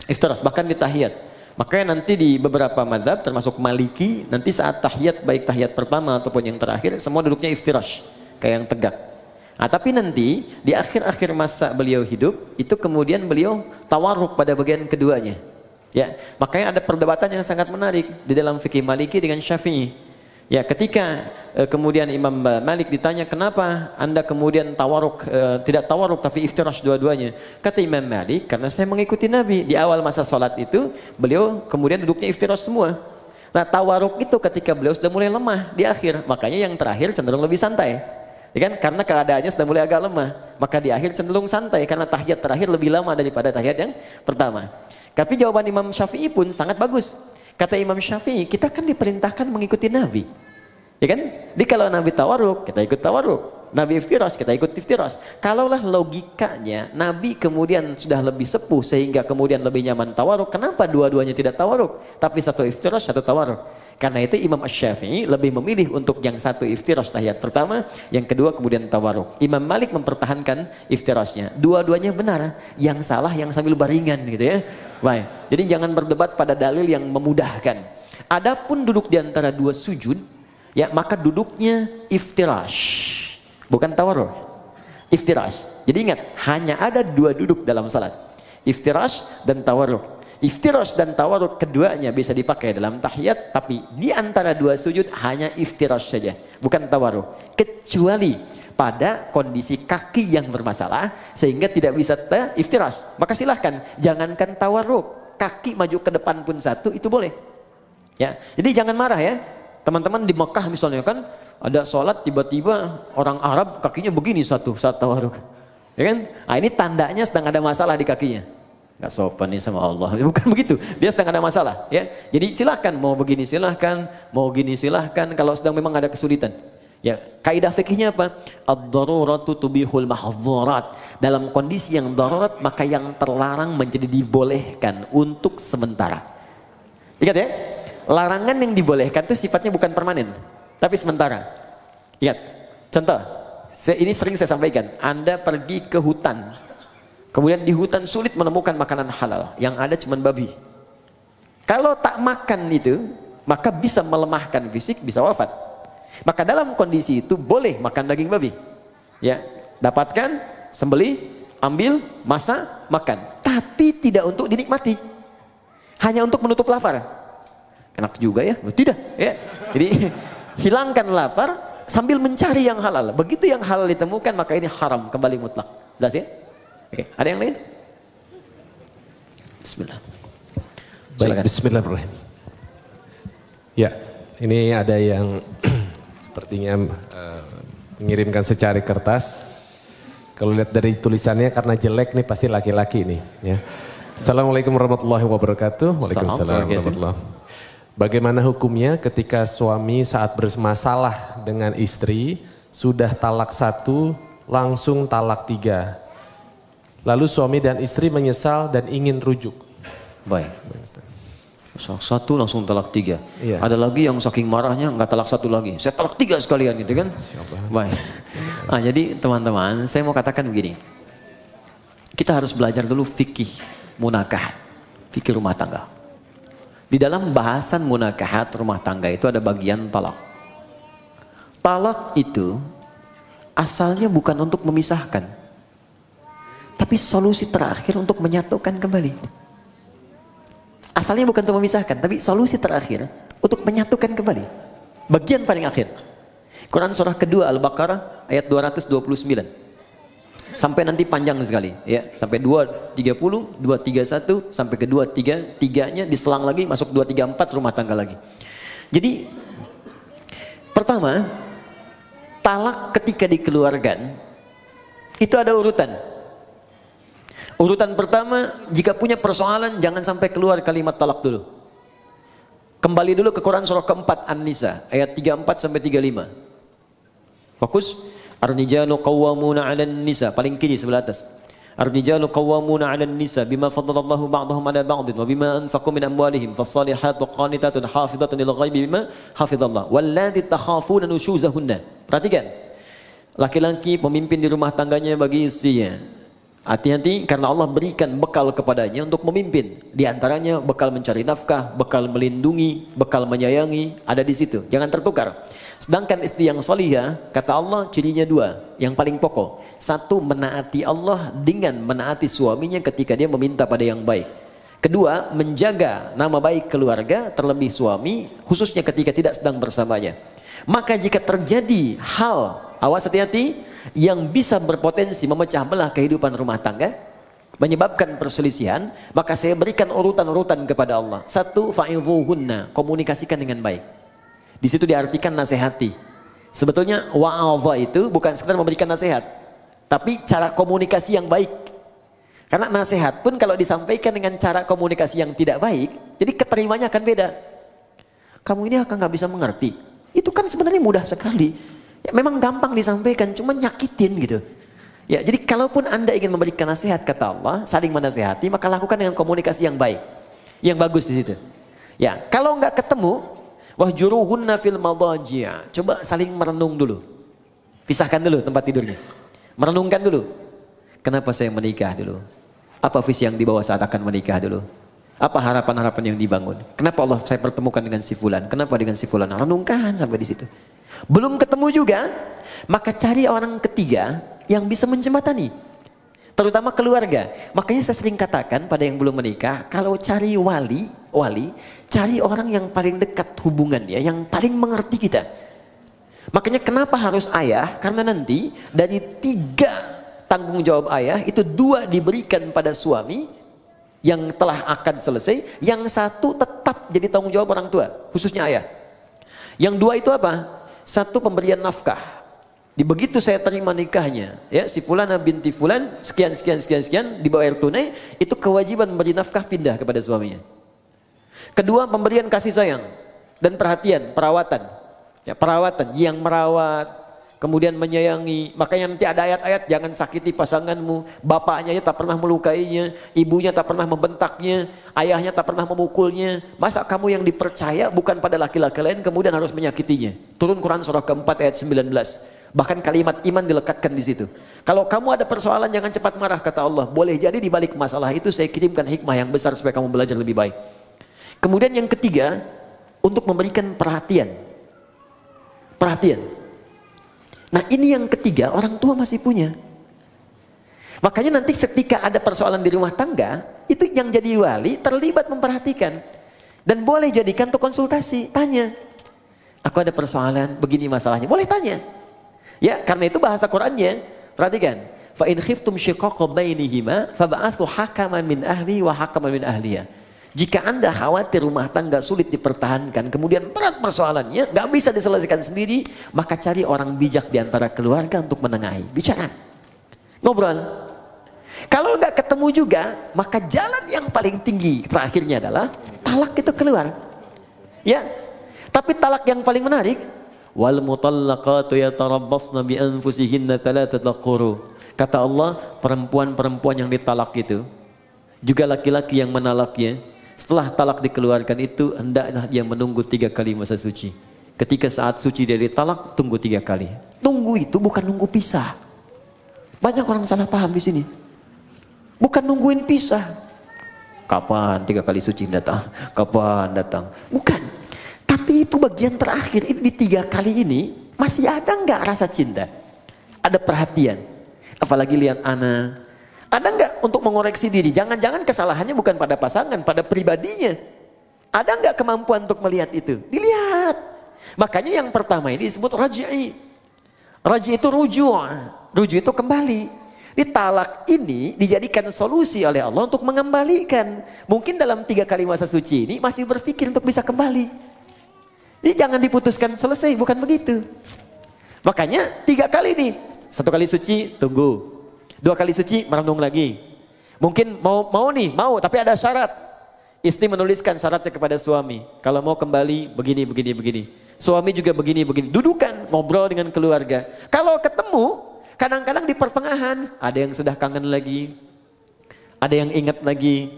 Iftirash bahkan di tahiyat. Makanya nanti di beberapa mazhab termasuk Maliki, nanti saat tahiyat, baik tahiyat pertama ataupun yang terakhir, semua duduknya iftirash, kayak yang tegak. Nah, tapi nanti di akhir-akhir masa beliau hidup, itu kemudian beliau tawarruk pada bagian keduanya. Ya, makanya ada perdebatan yang sangat menarik di dalam fikih Maliki dengan Syafi'i. Ya, ketika kemudian Imam Malik ditanya kenapa Anda kemudian tawaruk, tidak tawaruk tapi iftirash dua-duanya. Kata Imam Malik, karena saya mengikuti Nabi di awal masa salat itu, beliau kemudian duduknya iftirash semua. Nah, tawaruk itu ketika beliau sudah mulai lemah di akhir, makanya yang terakhir cenderung lebih santai. Ya kan? Karena keadaannya sudah mulai agak lemah, maka di akhir cenderung santai karena tahiyat terakhir lebih lama daripada tahiyat yang pertama. Tapi jawaban Imam Syafi'i pun sangat bagus. Kata Imam Syafi'i, kita kan diperintahkan mengikuti Nabi. Ya kan? Jadi kalau Nabi tawaruk, kita ikut tawaruk. Nabi iftirash, kita ikut iftirash. Kalaulah logikanya Nabi kemudian sudah lebih sepuh sehingga kemudian lebih nyaman tawaruk, kenapa dua-duanya tidak tawaruk? Tapi satu iftirash, satu tawaruk. Karena itu Imam Asy-Syafi'i lebih memilih untuk yang satu iftirash tahiyat pertama, yang kedua kemudian tawaruk. Imam Malik mempertahankan iftirashnya. Dua-duanya benar, yang salah yang sambil baringan gitu ya. Baik. Jadi jangan berdebat pada dalil yang memudahkan. Adapun duduk di antara dua sujud, ya maka duduknya iftirash, bukan tawaruk. Iftirash. Jadi ingat, hanya ada dua duduk dalam salat. Iftirash dan tawaruk. Iftirash dan tawaruk keduanya bisa dipakai dalam tahiyat, tapi di antara dua sujud hanya iftirash saja, bukan tawaruk. Kecuali pada kondisi kaki yang bermasalah sehingga tidak bisa iftirash, maka silahkan, jangankan tawaruk, kaki maju ke depan pun satu itu boleh. Ya, jadi jangan marah ya, teman-teman di Mekah misalnya kan ada sholat tiba-tiba orang Arab kakinya begini satu saat tawaruk, ya kan? Nah, ini tandanya sedang ada masalah di kakinya. Nggak sopan nih sama Allah, bukan begitu, dia sedang ada masalah ya. Jadi silahkan, mau begini silahkan, mau gini silahkan kalau sedang memang ada kesulitan. Ya, kaidah fikihnya apa? Ad-daruratu tubihul mahdzurat. Dalam kondisi yang darurat maka yang terlarang menjadi dibolehkan untuk sementara. Ingat ya, larangan yang dibolehkan itu sifatnya bukan permanen, tapi sementara. Ingat, contoh, ini sering saya sampaikan. Anda pergi ke hutan, kemudian di hutan sulit menemukan makanan halal, yang ada cuma babi. Kalau tak makan itu, maka bisa melemahkan fisik, bisa wafat. Maka dalam kondisi itu boleh makan daging babi. Ya, dapatkan, sembelih, ambil, masak, makan. Tapi tidak untuk dinikmati. Hanya untuk menutup lapar. Enak juga ya? Tidak, ya. Jadi hilangkan lapar sambil mencari yang halal. Begitu yang halal ditemukan maka ini haram kembali mutlak. Jelas ya? Oke, ada yang lain? Bismillah. Baik, bismillahirrahmanirrahim. Ya, ini ada yang sepertinya mengirimkan secari kertas. Kalau lihat dari tulisannya karena jelek nih pasti laki-laki nih ya. Assalamualaikum warahmatullahi wabarakatuh. Waalaikumsalam warahmatullahi. Bagaimana hukumnya ketika suami saat bermasalah dengan istri sudah talak 1 langsung talak 3. Lalu suami dan istri menyesal dan ingin rujuk. Baik. Satu langsung talak 3. Iya. Ada lagi yang saking marahnya nggak talak 1 lagi, saya talak 3 sekalian gitu kan. Baik. Nah, jadi teman-teman, saya mau katakan begini, kita harus belajar dulu fikih munakahat, fikih rumah tangga. Di dalam bahasan munakahat rumah tangga itu ada bagian talak. Talak itu asalnya bukan untuk memisahkan, tapi solusi terakhir untuk menyatukan kembali. Asalnya bukan untuk memisahkan, tapi solusi terakhir untuk menyatukan kembali. Bagian paling akhir. Quran surah kedua Al-Baqarah ayat 229. Sampai nanti panjang sekali, ya. Sampai 230, 231, sampai ke 233-nya diselang lagi masuk 234 rumah tangga lagi. Jadi pertama, talak ketika dikeluarkan itu ada urutan. Urutan pertama, jika punya persoalan jangan sampai keluar kalimat talak dulu. Kembali dulu ke Quran surah keempat An-Nisa ayat 34 sampai 35. Fokus. Ar-rijalu qawwamuna 'alan nisa, paling kiri sebelah atas. Ar-rijalu qawwamuna 'alan nisa bima faddalallahu ba'dahum 'ala ba'din wa bima anfaqu min amwalihim fas-salihatu qanitatun hafizatun lil ghaibi bima hafizallah wallati takhafuna nushuzahunna. Perhatikan. Laki-laki pemimpin di rumah tangganya bagi istrinya. Hati-hati karena Allah berikan bekal kepadanya untuk memimpin. Di antaranya bekal mencari nafkah, bekal melindungi, bekal menyayangi, ada di situ. Jangan tertukar. Sedangkan istri yang solihah, kata Allah cirinya 2, yang paling pokok. 1, menaati Allah dengan menaati suaminya ketika dia meminta pada yang baik. 2, menjaga nama baik keluarga terlebih suami, khususnya ketika tidak sedang bersamanya. Maka jika terjadi hal, awas hati-hati, yang bisa berpotensi memecah belah kehidupan rumah tangga, menyebabkan perselisihan, maka saya berikan urutan-urutan kepada Allah. 1, fa'idhuhunna, komunikasikan dengan baik. Di situ diartikan nasihati. Sebetulnya wa'adha itu bukan sekedar memberikan nasihat, tapi cara komunikasi yang baik. Karena nasihat pun kalau disampaikan dengan cara komunikasi yang tidak baik, jadi keterimanya akan beda. Kamu ini akan nggak bisa mengerti. Itu kan sebenarnya mudah sekali. Ya, memang gampang disampaikan, cuma nyakitin gitu. Ya, jadi kalaupun Anda ingin memberikan nasihat, kata Allah, saling menasihati, maka lakukan dengan komunikasi yang baik, yang bagus di situ. Ya, kalau nggak ketemu, wahjuruhunna fil madaji'. Coba saling merenung dulu. Pisahkan dulu tempat tidurnya. Merenungkan dulu. Kenapa saya menikah dulu? Apa visi yang dibawa saat akan menikah dulu? Apa harapan-harapan yang dibangun? Kenapa Allah saya pertemukan dengan si fulan? Kenapa dengan si fulan? Renungkan sampai di situ. Belum ketemu juga, maka cari orang ketiga yang bisa menjembatani, terutama keluarga. Makanya saya sering katakan pada yang belum menikah, kalau cari wali, cari orang yang paling dekat hubungannya, yang paling mengerti kita. Makanya kenapa harus ayah? Karena nanti dari 3 tanggung jawab ayah, itu 2 diberikan pada suami yang telah akad selesai, yang 1 tetap jadi tanggung jawab orang tua, khususnya ayah. Yang 2 itu apa? 1, pemberian nafkah. Begitu saya terima nikahnya, ya, si fulana binti fulan, sekian, dibawa air tunai, itu kewajiban memberi nafkah pindah kepada suaminya. Kedua, pemberian kasih sayang dan perhatian, perawatan. Ya, perawatan, yang merawat, kemudian menyayangi. Makanya nanti ada ayat-ayat, jangan sakiti pasanganmu, bapaknya tak pernah melukainya, ibunya tak pernah membentaknya, ayahnya tak pernah memukulnya. Masa kamu yang dipercaya bukan pada laki-laki lain kemudian harus menyakitinya? Turun Quran surah keempat ayat 19. Bahkan kalimat iman dilekatkan di situ. Kalau kamu ada persoalan, jangan cepat marah, kata Allah. Boleh jadi di balik masalah itu saya kirimkan hikmah yang besar supaya kamu belajar lebih baik. Kemudian yang ketiga, untuk memberikan perhatian. Perhatian. Nah, ini yang ketiga orang tua masih punya. Makanya nanti ketika ada persoalan di rumah tangga, itu yang jadi wali terlibat memperhatikan. Dan boleh jadikan untuk konsultasi, tanya. Aku ada persoalan, begini masalahnya. Boleh tanya. Ya, karena itu bahasa Qur'annya, perhatikan. Fa in khiftum shiqaqa bainihima fab'athu hakaman min ahli wa hakaman min ahliya. Jika Anda khawatir rumah tangga sulit dipertahankan, kemudian berat persoalannya, nggak bisa diselesaikan sendiri, maka cari orang bijak di antara keluarga untuk menengahi. Bicara. Ngobrol. Kalau nggak ketemu juga, maka jalan yang paling tinggi terakhirnya adalah talak itu keluar. Ya. Tapi talak yang paling menarik, wal mutallaqatu yatarabbasna bi anfusihinna thalathata quru. Kata Allah, perempuan-perempuan yang ditalak itu, juga laki-laki yang menalaknya, setelah talak dikeluarkan itu hendaklah dia menunggu 3 kali masa suci. Ketika saat suci dia ditalak, tunggu 3 kali. Tunggu itu bukan nunggu pisah. Banyak orang salah paham di sini. Bukan nungguin pisah. Kapan 3 kali suci datang? Kapan datang? Bukan. Tapi itu bagian terakhir, ini di 3 kali ini masih ada nggak rasa cinta? Ada perhatian, apalagi lihat anak. Ada nggak untuk mengoreksi diri? Jangan-jangan kesalahannya bukan pada pasangan, pada pribadinya. Ada nggak kemampuan untuk melihat itu? Dilihat. Makanya yang pertama ini disebut raj'i. Raj'i itu ruju'. Ruju' itu kembali. Talak ini dijadikan solusi oleh Allah untuk mengembalikan. Mungkin dalam 3 kali masa suci ini masih berpikir untuk bisa kembali. Ini jangan diputuskan selesai, bukan begitu. Makanya 3 kali nih, 1 kali suci tunggu, 2 kali suci merenung lagi. Mungkin mau tapi ada syarat. Istri menuliskan syaratnya kepada suami. Kalau mau kembali begini. Suami juga begini. Dudukan, ngobrol dengan keluarga. Kalau ketemu, kadang-kadang di pertengahan ada yang sudah kangen lagi, ada yang ingat lagi.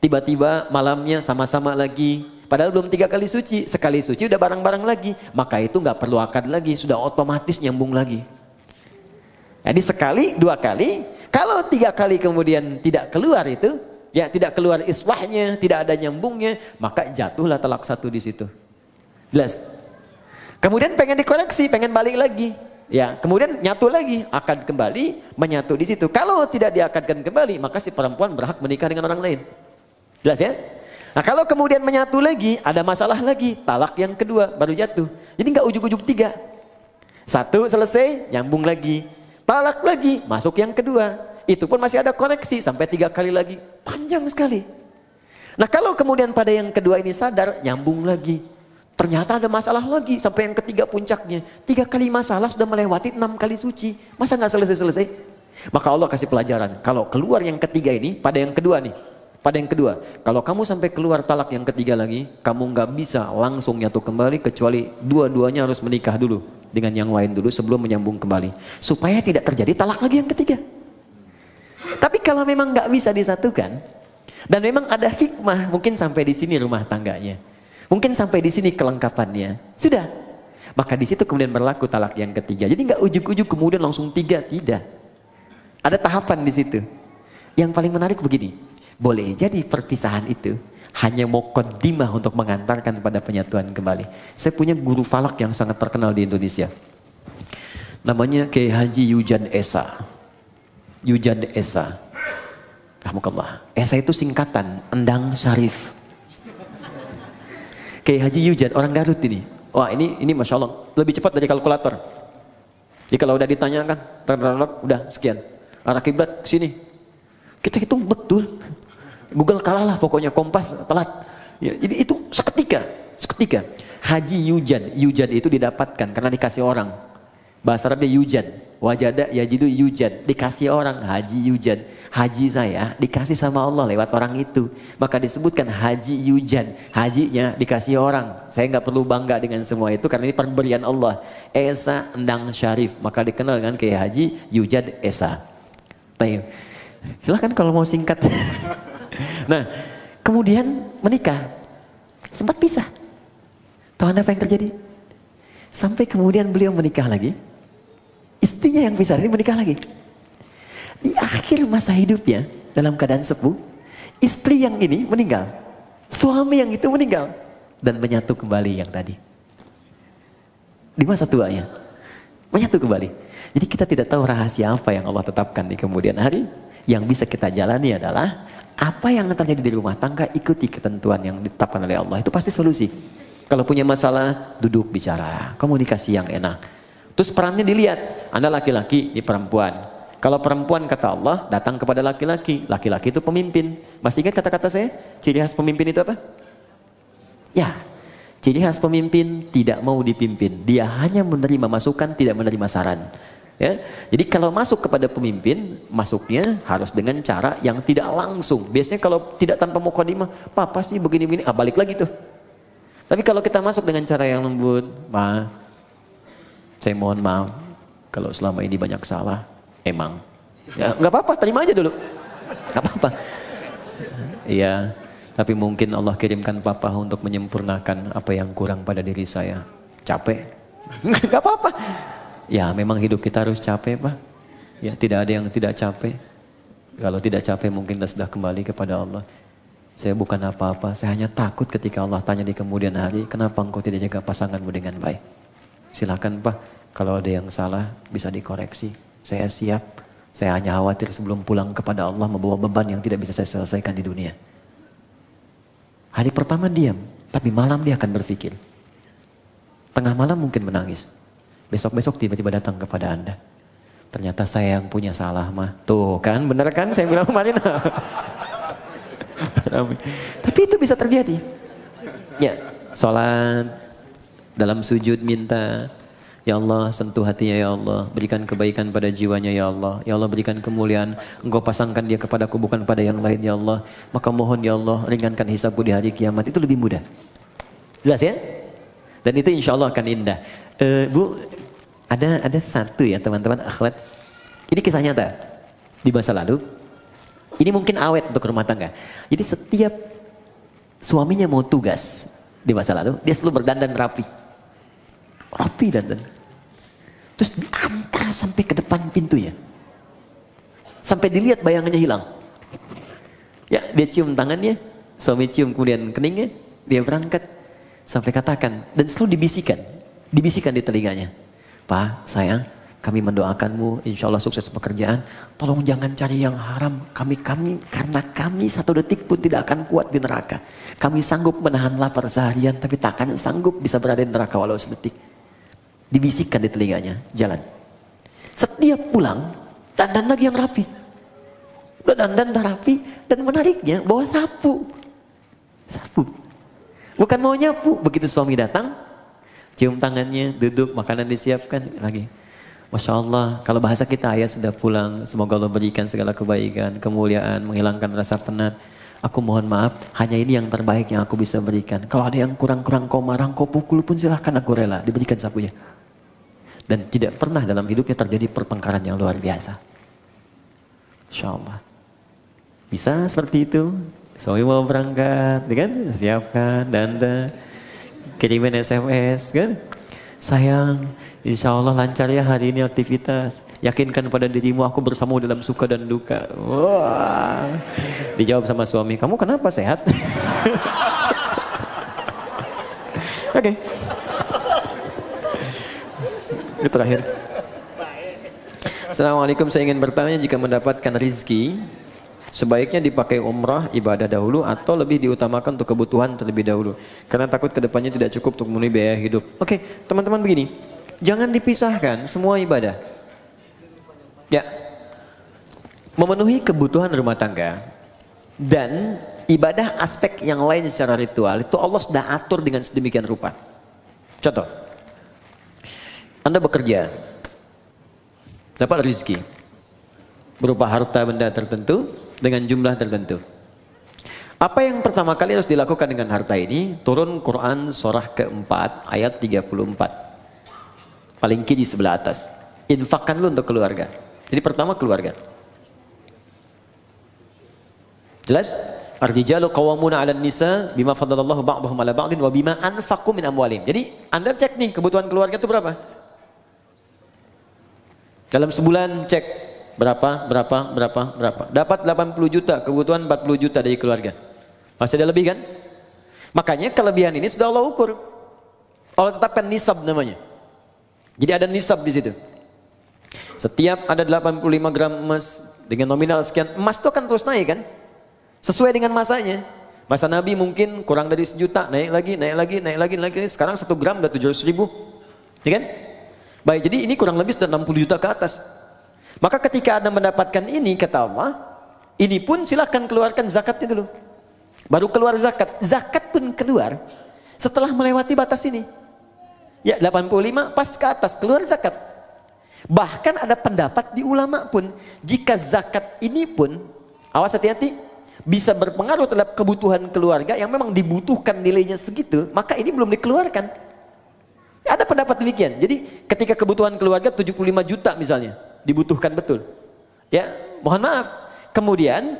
Tiba-tiba malamnya sama-sama lagi. Padahal belum 3 kali suci, sekali suci udah bareng-bareng lagi. Maka itu nggak perlu akad lagi, sudah otomatis nyambung lagi. Jadi sekali, 2 kali, kalau 3 kali kemudian tidak keluar itu, ya tidak keluar iswahnya, tidak ada nyambungnya, maka jatuhlah talak 1 di situ. Jelas? Kemudian pengen dikoreksi, pengen balik lagi. Ya, kemudian nyatu lagi, akad kembali, menyatu di situ. Kalau tidak diakadkan kembali, maka si perempuan berhak menikah dengan orang lain. Jelas ya? Nah kalau kemudian menyatu lagi, ada masalah lagi, talak yang kedua baru jatuh. Jadi nggak ujuk-ujuk 3. 1 selesai, nyambung lagi. Talak lagi, masuk yang kedua. Itu pun masih ada koreksi, sampai 3 kali lagi. Panjang sekali. Nah kalau kemudian pada yang kedua ini sadar, nyambung lagi. Ternyata ada masalah lagi, sampai yang ketiga puncaknya. 3 kali masalah sudah melewati 6 kali suci. Masa nggak selesai-selesai? Maka Allah kasih pelajaran. Kalau keluar yang ketiga ini, pada yang kedua nih. Pada yang kedua, kalau kamu sampai keluar talak yang ketiga lagi, kamu nggak bisa langsung nyatu kembali, kecuali dua-duanya harus menikah dulu dengan yang lain dulu sebelum menyambung kembali, supaya tidak terjadi talak lagi yang ketiga. Tapi kalau memang nggak bisa disatukan, dan memang ada hikmah, mungkin sampai di sini rumah tangganya, mungkin sampai di sini kelengkapannya, sudah, maka di situ kemudian berlaku talak yang ketiga. Jadi nggak ujuk-ujuk kemudian langsung 3, tidak. Ada tahapan di situ. Yang paling menarik begini. Boleh jadi perpisahan itu hanya muqaddimah untuk mengantarkan pada penyatuan kembali. Saya punya guru falak yang sangat terkenal di Indonesia. Namanya Kiai Haji Yujan Esa. Yujan Esa. Alhamdulillah. Esa itu singkatan Endang Syarif. Kiai Haji Yujan, orang Garut ini. Wah ini Masya Allah, lebih cepat dari kalkulator. Jadi kalau udah ditanyakan, udah sekian. Arah kiblat sini. Kita hitung betul. Google kalah lah pokoknya, Kompas telat. Ya, jadi itu seketika. Haji Yujan itu didapatkan karena dikasih orang. Bahasa Arabnya Yujan. Wajada yajidu Yujan. Dikasih orang, Haji Yujan. Haji saya dikasih sama Allah lewat orang itu. Maka disebutkan Haji Yujan. Hajinya dikasih orang. Saya nggak perlu bangga dengan semua itu karena ini pemberian Allah. Esa Endang Syarif. Maka dikenal dengan kayak Haji Yujan Esa. Baik. Silahkan kalau mau singkat. Nah, kemudian menikah. Sempat pisah. Tahu Anda apa yang terjadi? Sampai kemudian beliau menikah lagi. Istrinya yang pisah ini menikah lagi. Di akhir masa hidupnya, dalam keadaan sepuh, istri yang ini meninggal. Suami yang itu meninggal. Dan menyatu kembali yang tadi. Di masa tuanya. Menyatu kembali. Jadi kita tidak tahu rahasia apa yang Allah tetapkan di kemudian hari. Yang bisa kita jalani adalah apa yang terjadi di rumah tangga, ikuti ketentuan yang ditetapkan oleh Allah. Itu pasti solusi. Kalau punya masalah, duduk bicara, komunikasi yang enak. Terus perannya dilihat, Anda laki-laki, ini perempuan. Kalau perempuan kata Allah, datang kepada laki-laki. Laki-laki itu pemimpin. Masih ingat kata-kata saya? Ciri khas pemimpin itu apa? Ya, ciri khas pemimpin tidak mau dipimpin. Dia hanya menerima masukan, tidak menerima saran. Ya, jadi kalau masuk kepada pemimpin, masuknya harus dengan cara yang tidak langsung. Biasanya kalau tidak tanpa mukadimah, papa sih begini-begini, balik lagi tuh. Tapi kalau kita masuk dengan cara yang lembut, ma, saya mohon maaf kalau selama ini banyak salah, emang. Ya nggak apa-apa, terima aja dulu, nggak apa-apa. Iya, tapi mungkin Allah kirimkan papa untuk menyempurnakan apa yang kurang pada diri saya. Capek, nggak apa-apa. Ya memang hidup kita harus capek Pak. Ya tidak ada yang tidak capek. Kalau tidak capek mungkin kita sudah kembali kepada Allah. Saya bukan apa-apa, saya hanya takut ketika Allah tanya di kemudian hari, kenapa engkau tidak jaga pasanganmu dengan baik? Silakan Pak, kalau ada yang salah bisa dikoreksi. Saya siap. Saya hanya khawatir sebelum pulang kepada Allah membawa beban yang tidak bisa saya selesaikan di dunia. Hari pertama diam, tapi malam dia akan berpikir. Tengah malam mungkin menangis. Besok-besok tiba-tiba datang kepada Anda. Ternyata saya yang punya salah mah. Tuh kan, bener kan saya bilang kemarin. Tapi itu bisa terjadi. Ya, sholat, dalam sujud minta, ya Allah sentuh hatinya ya Allah, berikan kebaikan pada jiwanya ya Allah. Ya Allah berikan kemuliaan, Engkau pasangkan dia kepadaku bukan pada yang lain ya Allah. Maka mohon ya Allah ringankan hisabku di hari kiamat. Itu lebih mudah. Jelas ya? Dan itu insya Allah akan indah. Bu, ada satu ya teman-teman akhwat. Ini kisah nyata di masa lalu. Ini mungkin awet untuk rumah tangga. Jadi setiap suaminya mau tugas di masa lalu, dia selalu berdandan rapi. Rapi dandan. Terus diantar sampai ke depan pintunya. Sampai dilihat bayangannya hilang. Ya, dia cium tangannya, suami cium kemudian keningnya, dia berangkat. Sampai katakan, dan selalu dibisikkan di telinganya. Pak, sayang, kami mendoakanmu, insya Allah sukses pekerjaan. Tolong jangan cari yang haram. Karena kami 1 detik pun tidak akan kuat di neraka. Kami sanggup menahan lapar seharian, tapi tak akan sanggup bisa berada di neraka walau sedetik. Dibisikkan di telinganya, jalan. Setiap pulang, dandan lagi yang rapi. Udah dandan, udah rapi, dan menariknya bawa sapu. Sapu. Bukan mau nyapu. Begitu suami datang, cium tangannya, duduk, makanan disiapkan lagi. Masya Allah, kalau bahasa kita, ayah sudah pulang, semoga Allah berikan segala kebaikan, kemuliaan, menghilangkan rasa penat. Aku mohon maaf, hanya ini yang terbaik yang aku bisa berikan. Kalau ada yang kurang-kurang kau marah, kau pukul pun silahkan, aku rela, diberikan sapunya. Dan tidak pernah dalam hidupnya terjadi pertengkaran yang luar biasa. Masya Allah. Bisa seperti itu? Suami mau berangkat, kan? Siapkan, dandan, kirimin SMS, kan? Sayang, insya Allah lancar ya hari ini aktivitas. Yakinkan pada dirimu aku bersamamu dalam suka dan duka. Wah. Dijawab sama suami, kamu kenapa sehat? Oke. Itu terakhir. Assalamualaikum, saya ingin bertanya, jika mendapatkan rizki, sebaiknya dipakai umrah ibadah dahulu atau lebih diutamakan untuk kebutuhan terlebih dahulu? Karena takut kedepannya tidak cukup untuk memenuhi biaya hidup. Oke, teman-teman begini, jangan dipisahkan semua ibadah. Ya, memenuhi kebutuhan rumah tangga dan ibadah aspek yang lain secara ritual itu Allah sudah atur dengan sedemikian rupa. Contoh, Anda bekerja, dapat rezeki berupa harta benda tertentu dengan jumlah tertentu. Apa yang pertama kali harus dilakukan dengan harta ini? Turun Quran surah keempat ayat 34. Paling kiri sebelah atas. Infakkan lu untuk keluarga. Jadi pertama keluarga. Jelas? Ar-rijalu qawwamuna 'alan nisa bima faddalallahu ba'dahum 'ala ba'din wa bima anfaqu min amwalihim. Jadi Anda cek nih kebutuhan keluarga itu berapa? Dalam sebulan cek berapa. Dapat 80 juta, kebutuhan 40 juta dari keluarga. Masih ada lebih kan? Makanya kelebihan ini sudah Allah ukur. Allah tetapkan nisab namanya. Jadi ada nisab di situ. Setiap ada 85 gram emas dengan nominal sekian, emas itu akan terus naik kan? Sesuai dengan masanya. Masa Nabi mungkin kurang dari 1 juta, naik lagi. Sekarang 1 gram udah 700.000. Ya kan? Baik, jadi ini kurang lebih sudah 60 juta ke atas. Maka ketika Anda mendapatkan ini, kata Allah, ini pun silahkan keluarkan zakatnya dulu. Baru keluar zakat. Zakat pun keluar setelah melewati batas ini. Ya, 85 pas ke atas keluar zakat. Bahkan ada pendapat di ulama pun, jika zakat ini pun, awas hati-hati, bisa berpengaruh terhadap kebutuhan keluarga yang memang dibutuhkan nilainya segitu, maka ini belum dikeluarkan. Ada pendapat demikian. Jadi ketika kebutuhan keluarga 75 juta misalnya, dibutuhkan betul. Ya, mohon maaf. Kemudian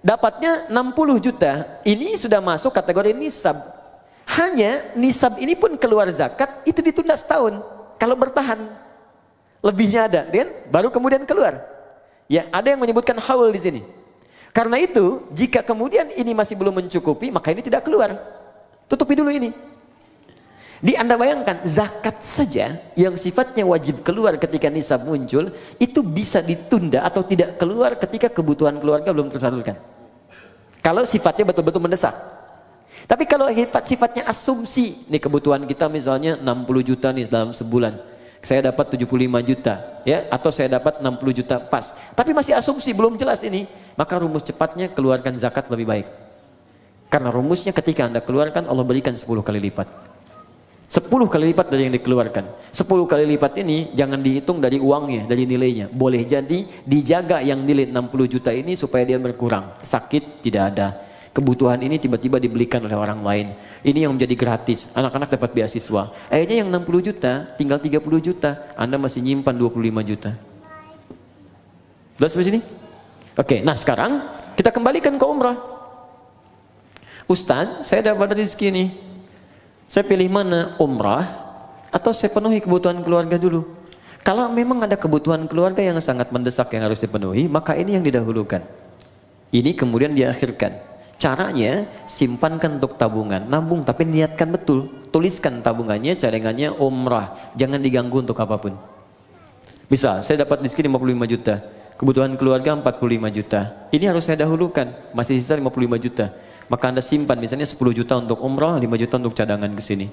dapatnya 60 juta. Ini sudah masuk kategori nisab. Hanya nisab ini pun keluar zakat itu ditunda setahun. Kalau bertahan lebihnya ada, kan? Baru kemudian keluar. Ya, ada yang menyebutkan haul di sini. Karena itu, jika kemudian ini masih belum mencukupi, maka ini tidak keluar. Tutupi dulu ini. Di Anda bayangkan, zakat saja yang sifatnya wajib keluar ketika nisab muncul, itu bisa ditunda atau tidak keluar ketika kebutuhan keluarga belum tersalurkan. Kalau sifatnya betul-betul mendesak. Tapi kalau sifatnya asumsi, nih kebutuhan kita misalnya 60 juta nih dalam sebulan, saya dapat 75 juta, ya, atau saya dapat 60 juta pas. Tapi masih asumsi, belum jelas ini, maka rumus cepatnya keluarkan zakat lebih baik. Karena rumusnya ketika Anda keluarkan, Allah berikan 10 kali lipat. 10 kali lipat dari yang dikeluarkan. 10 kali lipat ini jangan dihitung dari uangnya, dari nilainya. Boleh jadi dijaga yang nilai 60 juta ini supaya dia berkurang. Sakit tidak ada. Kebutuhan ini tiba-tiba dibelikan oleh orang lain. Ini yang menjadi gratis. Anak-anak dapat beasiswa. Akhirnya yang 60 juta tinggal 30 juta. Anda masih nyimpan 25 juta. Jelas sampai sini? Oke, nah sekarang kita kembalikan ke umrah. Ustaz, saya dapat rezeki nih. Saya pilih mana, umrah atau saya penuhi kebutuhan keluarga dulu? Kalau memang ada kebutuhan keluarga yang sangat mendesak yang harus dipenuhi, maka ini yang didahulukan. Ini kemudian diakhirkan. Caranya, simpankan untuk tabungan, nabung tapi niatkan betul. Tuliskan tabungannya, cadangannya umrah, jangan diganggu untuk apapun. Misal, saya dapat rezeki 55 juta. Kebutuhan keluarga 45 juta. Ini harus saya dahulukan. Masih sisa 55 juta. Maka Anda simpan misalnya 10 juta untuk umrah, 5 juta untuk cadangan ke sini.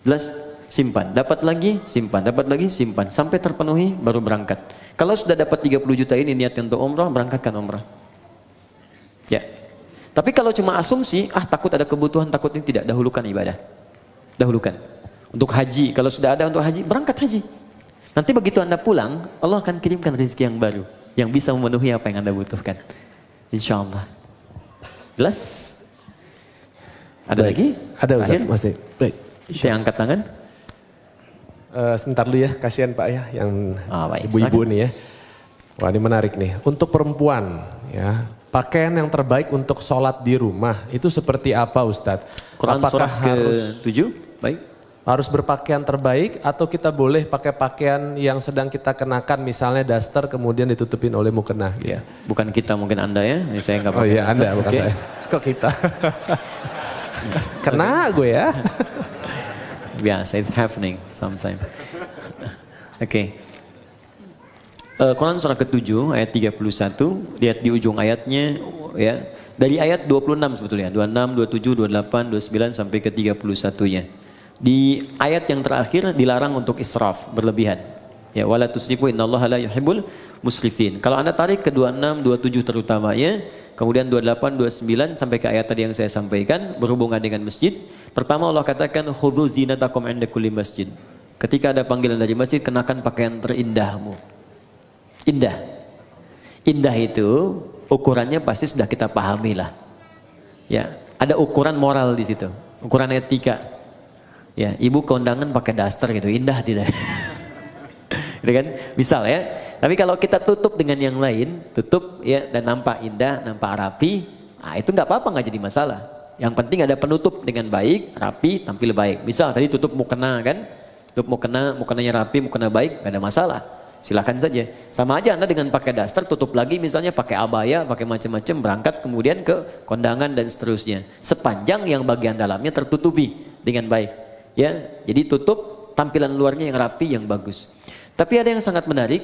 Jelas? Simpan. Dapat lagi, simpan. Dapat lagi, simpan. Sampai terpenuhi, baru berangkat. Kalau sudah dapat 30 juta ini niatnya untuk umrah, berangkatkan umrah. Ya. Tapi kalau cuma asumsi, takut ada kebutuhan, takut ini, tidak. Dahulukan ibadah. Dahulukan. Untuk haji, kalau sudah ada untuk haji, berangkat haji. Nanti begitu Anda pulang, Allah akan kirimkan rezeki yang baru. Yang bisa memenuhi apa yang Anda butuhkan. Insya Allah. Jelas? Ada lagi? Ada Ustaz, masih. Baik. Saya angkat tangan. Sebentar dulu ya, kasihan Pak ya, yang ibu-ibu nih ya. Wah ini menarik nih. Untuk perempuan ya, pakaian yang terbaik untuk sholat di rumah itu seperti apa Ustadz? Quran apakah surah ke-7? Baik. Harus berpakaian terbaik atau kita boleh pakai pakaian yang sedang kita kenakan, misalnya daster kemudian ditutupin oleh mukena gitu. Ya, bukan kita, mungkin Anda ya. Ini saya nggak pakai. Oh iya, Anda bukan saya. Kok kita? Kena gue ya. Biasa, it's happening sometime. Oke. Quran surah ke-7 ayat 31, lihat di ujung ayatnya ya. Dari ayat 26 sebetulnya, 26, 27, 28, 29 sampai ke 31-nya. Di ayat yang terakhir dilarang untuk israf, berlebihan. Ya, wala tusrifu innallaha la yuhibbul musrifin. Kalau Anda tarik ke 26, 27 terutamanya, kemudian 28, 29 sampai ke ayat tadi yang saya sampaikan berhubungan dengan masjid. Pertama Allah katakan khudzu zinatakum 'inda kulli masjid. Ketika ada panggilan dari masjid, kenakan pakaian terindahmu. Indah. Indah itu ukurannya pasti sudah kita pahami lah. Ya, ada ukuran moral di situ, ukuran etika. Ya, ibu kondangan pakai daster gitu, indah tidak? Gitu kan? Misal ya. Tapi kalau kita tutup dengan yang lain, tutup ya dan nampak indah, nampak rapi, itu nggak apa-apa, nggak jadi masalah. Yang penting ada penutup dengan baik, rapi, tampil baik. Misal tadi tutup mukena kan, tutup mukena, mukenanya rapi, mukena baik, nggak ada masalah. Silakan saja. Sama aja Anda dengan pakai daster, tutup lagi misalnya pakai abaya, pakai macam-macam, berangkat kemudian ke kondangan dan seterusnya. Sepanjang yang bagian dalamnya tertutupi dengan baik. Ya, jadi tutup tampilan luarnya yang rapi, yang bagus. Tapi ada yang sangat menarik.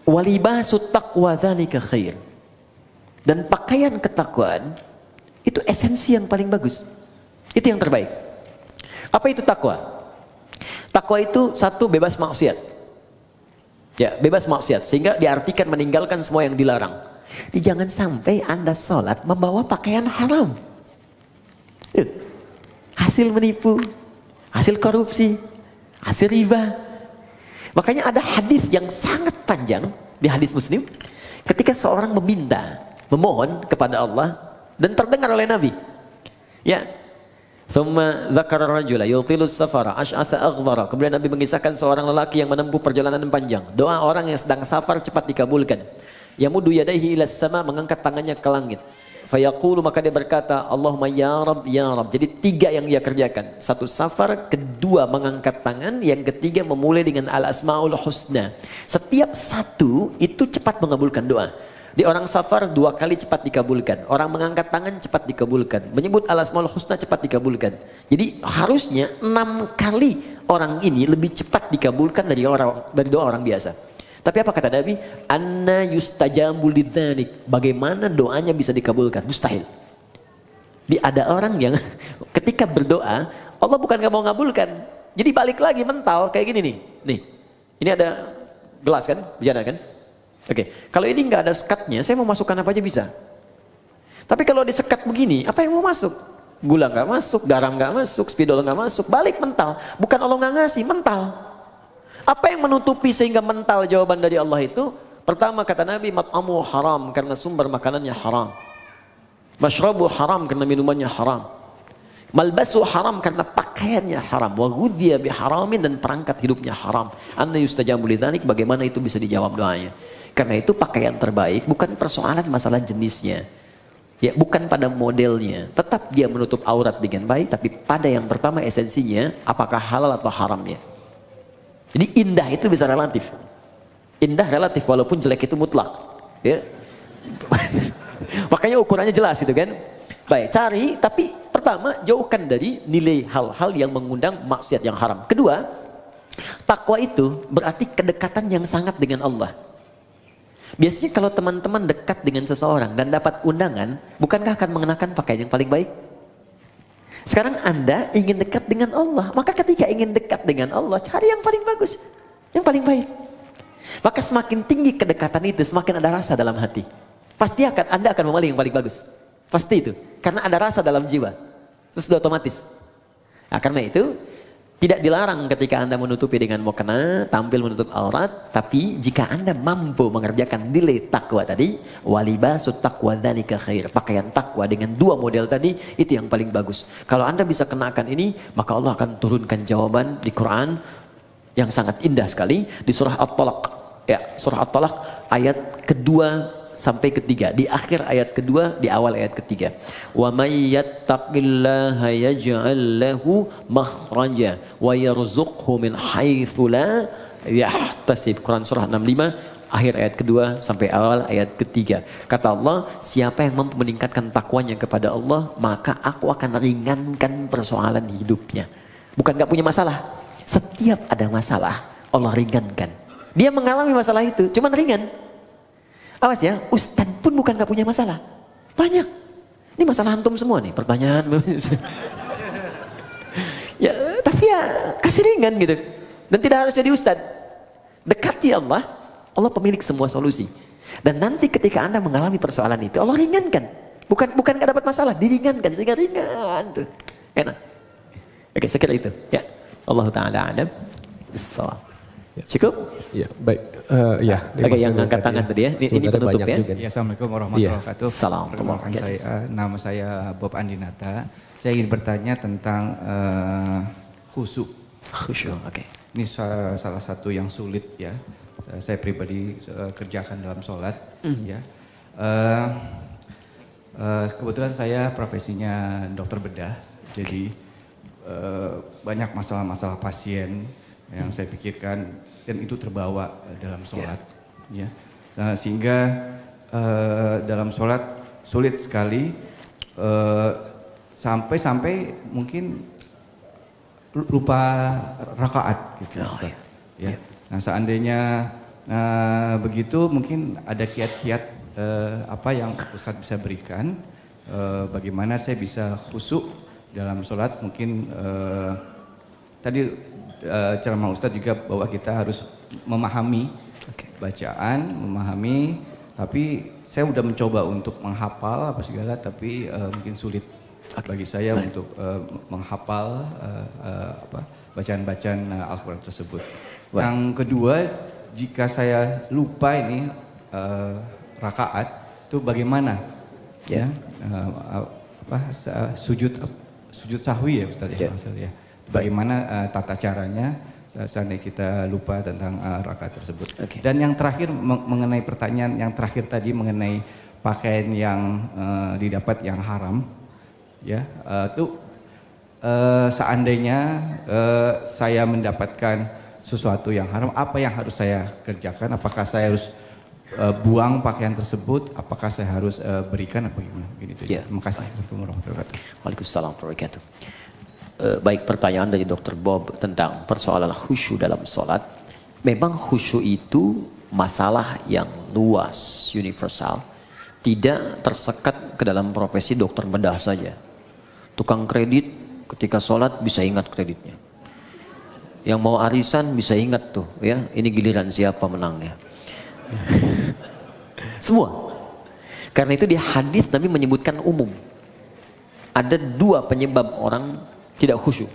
Walibasut taqwa dzalika khair. Dan pakaian ketakwaan itu esensi yang paling bagus. Itu yang terbaik. Apa itu takwa? Takwa itu satu, bebas maksiat. Ya, bebas maksiat, sehingga diartikan meninggalkan semua yang dilarang. Jangan sampai Anda sholat membawa pakaian haram. Hasil menipu, hasil korupsi, hasil riba. Makanya ada hadis yang sangat panjang di hadis Muslim, ketika seorang meminta, memohon kepada Allah dan terdengar oleh Nabi. Ya. Thumma dzakara rajula yutilu safara ash'atha aghbara. Kemudian Nabi mengisahkan seorang lelaki yang menempuh perjalanan panjang. Doa orang yang sedang safar cepat dikabulkan. Yamuddu yadayhi ila sama, mengangkat tangannya ke langit. Fayaqulu, maka dia berkata, Allahumma ya Rabb, ya Rabb. Jadi tiga yang dia kerjakan. Satu safar, kedua mengangkat tangan, yang ketiga memulai dengan al-asmaul husna. Setiap satu itu cepat mengabulkan doa. Di orang safar 2 kali cepat dikabulkan. Orang mengangkat tangan cepat dikabulkan. Menyebut al-asmaul husna cepat dikabulkan. Jadi harusnya 6 kali orang ini lebih cepat dikabulkan dari doa orang biasa. Tapi apa kata Nabi? Anna yustajabu lidzalik. Bagaimana doanya bisa dikabulkan? Mustahil. Ada orang yang ketika berdoa, Allah bukan gak mau ngabulkan. Jadi balik lagi mental kayak gini nih. Nih, ini ada gelas kan? Bejana kan? Oke, kalau ini nggak ada sekatnya, saya mau masukkan apa aja bisa. Tapi kalau disekat begini, apa yang mau masuk? Gula nggak masuk, garam nggak masuk, spidol nggak masuk. Balik mental. Bukan Allah nggak ngasih, mental. Apa yang menutupi sehingga mental jawaban dari Allah itu? Pertama kata Nabi, mat'amu haram, karena sumber makanannya haram. Mashrabu haram, karena minumannya haram. Malbasu haram, karena pakaiannya haram. Wa ghudhiya biharamin, dan perangkat hidupnya haram. Anna yustajabu lidzalik, bagaimana itu bisa dijawab doanya? Karena itu pakaian terbaik bukan persoalan masalah jenisnya. Ya, bukan pada modelnya. Tetap dia menutup aurat dengan baik, tapi pada yang pertama esensinya, apakah halal atau haramnya. Jadi indah itu bisa relatif. Indah relatif, walaupun jelek itu mutlak. Ya. Makanya ukurannya jelas itu kan. Baik, cari, tapi pertama jauhkan dari nilai hal-hal yang mengundang maksiat yang haram. Kedua, Takwa itu berarti kedekatan yang sangat dengan Allah. Biasanya kalau teman-teman dekat dengan seseorang dan dapat undangan, bukankah akan mengenakan pakaian yang paling baik? Sekarang Anda ingin dekat dengan Allah, maka ketika ingin dekat dengan Allah, cari yang paling bagus, yang paling baik. Maka semakin tinggi kedekatan itu, semakin ada rasa dalam hati. Pasti Anda akan memilih yang paling bagus. Pasti itu, karena ada rasa dalam jiwa. Terus sudah otomatis. Nah, karena itu tidak dilarang ketika Anda menutupi dengan mukena, tampil menutup aurat, tapi jika Anda mampu mengerjakan nilai takwa tadi, walibasut taqwa dzalika khair. Pakaian takwa dengan dua model tadi itu yang paling bagus. Kalau Anda bisa kenakan ini, maka Allah akan turunkan jawaban di Quran yang sangat indah sekali di surah At-Talaq. Ya, surah At-Talaq ayat kedua sampai ketiga, di akhir ayat kedua, di awal ayat ketiga. Wa may yattaqillaha yaj'al lahu makhraja wa yarzuqhu min haitsu la yahtasib. Quran surah 65 akhir ayat kedua sampai awal ayat ketiga. Kata Allah, siapa yang mampu meningkatkan takwanya kepada Allah, maka aku akan ringankan persoalan hidupnya. Bukan gak punya masalah, setiap ada masalah Allah ringankan. Dia mengalami masalah itu, cuman ringan. Awas ya, Ustadz pun bukan gak punya masalah. Banyak. Ini masalah antum semua nih, pertanyaan. Ya, tapi ya kasih ringan gitu. Dan tidak harus jadi Ustadz. Dekati Allah, Allah pemilik semua solusi. Dan nanti ketika Anda mengalami persoalan itu, Allah ringankan. Bukan gak dapat masalah, diringankan sehingga ringan tuh. Enak. Oke, saya kira itu. Ya, Allah Ta'ala alam. Cukup? Ya, baik. Ya. Oke, yang angkat tangan tadi ya. Ini penutup ya. Ya, Assalamualaikum warahmatullahi wabarakatuh. Assalamualaikum. Nama saya Bob Andinata. Saya ingin bertanya tentang khusyuk. Khusyuk, oke. Ini salah satu yang sulit ya. Saya pribadi kerjakan dalam sholat. Ya. Kebetulan saya profesinya dokter bedah. Jadi banyak masalah-masalah pasien yang saya pikirkan dan itu terbawa dalam sholat, ya. Nah, sehingga dalam sholat sulit sekali sampai mungkin lupa rakaat, gitu. Ya. Nah, seandainya begitu mungkin ada kiat-kiat apa yang Ustadz bisa berikan, bagaimana saya bisa khusyuk dalam sholat. Mungkin tadi ceramah Ustadz juga bahwa kita harus memahami bacaan, memahami, tapi saya sudah mencoba untuk menghafal apa segala, tapi mungkin sulit bagi saya untuk menghafal bacaan-bacaan Al-Quran tersebut. Yang kedua, jika saya lupa ini rakaat, itu bagaimana? Ya, sujud sahwi ya Ustadz ya. Bagaimana tata caranya seandainya kita lupa tentang rakaat tersebut. Dan yang terakhir mengenai pertanyaan yang terakhir tadi mengenai pakaian yang didapat yang haram, ya itu seandainya saya mendapatkan sesuatu yang haram, apa yang harus saya kerjakan? Apakah saya harus buang pakaian tersebut? Apakah saya harus berikan apa gimana? Begitu. Ya. Terima kasih. Waalaikumsalam warahmatullahi wabarakatuh. Baik, pertanyaan dari Dr. Bob tentang persoalan khusyuk dalam sholat. Memang khusyuk itu masalah yang luas, universal. Tidak tersekat ke dalam profesi dokter bedah saja. Tukang kredit ketika sholat bisa ingat kreditnya. Yang mau arisan bisa ingat tuh, ya ini giliran siapa menangnya. Semua. Karena itu di hadis Nabi menyebutkan umum. Ada dua penyebab orang tidak khusyuk.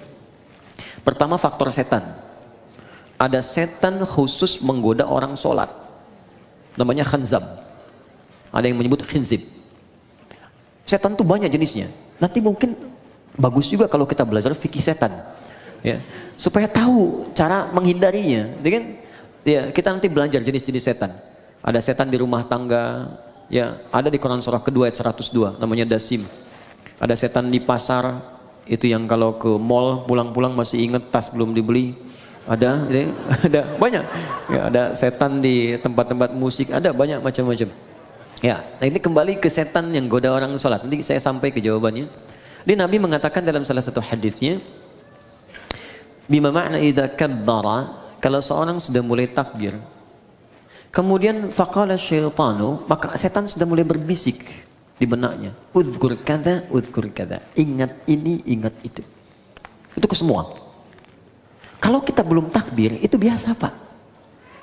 Pertama, faktor setan. Ada setan khusus menggoda orang sholat. Namanya khanzab. Ada yang menyebut khinzib. Setan itu banyak jenisnya. Nanti mungkin bagus juga kalau kita belajar fikih setan. Ya, supaya tahu cara menghindarinya. Ya kan? Ya, kita nanti belajar jenis-jenis setan. Ada setan di rumah tangga. Ya, ada di Quran surah kedua ayat 102. Namanya dasim. Ada setan di pasar. Itu yang kalau ke mall pulang-pulang masih ingat tas belum dibeli. Ada banyak. Ya, ada setan di tempat-tempat musik, ada banyak macam-macam. Ya, nah ini kembali ke setan yang goda orang sholat. Nanti saya sampai ke jawabannya. Nabi mengatakan dalam salah satu hadisnya, Bima ma'na idza kabbara, kalau seorang sudah mulai takbir, kemudian faqala syaitanu, maka setan sudah mulai berbisik di benaknya, udzkur kada, ingat ini, ingat itu. Itu ke semua. Kalau kita belum takbir, itu biasa Pak.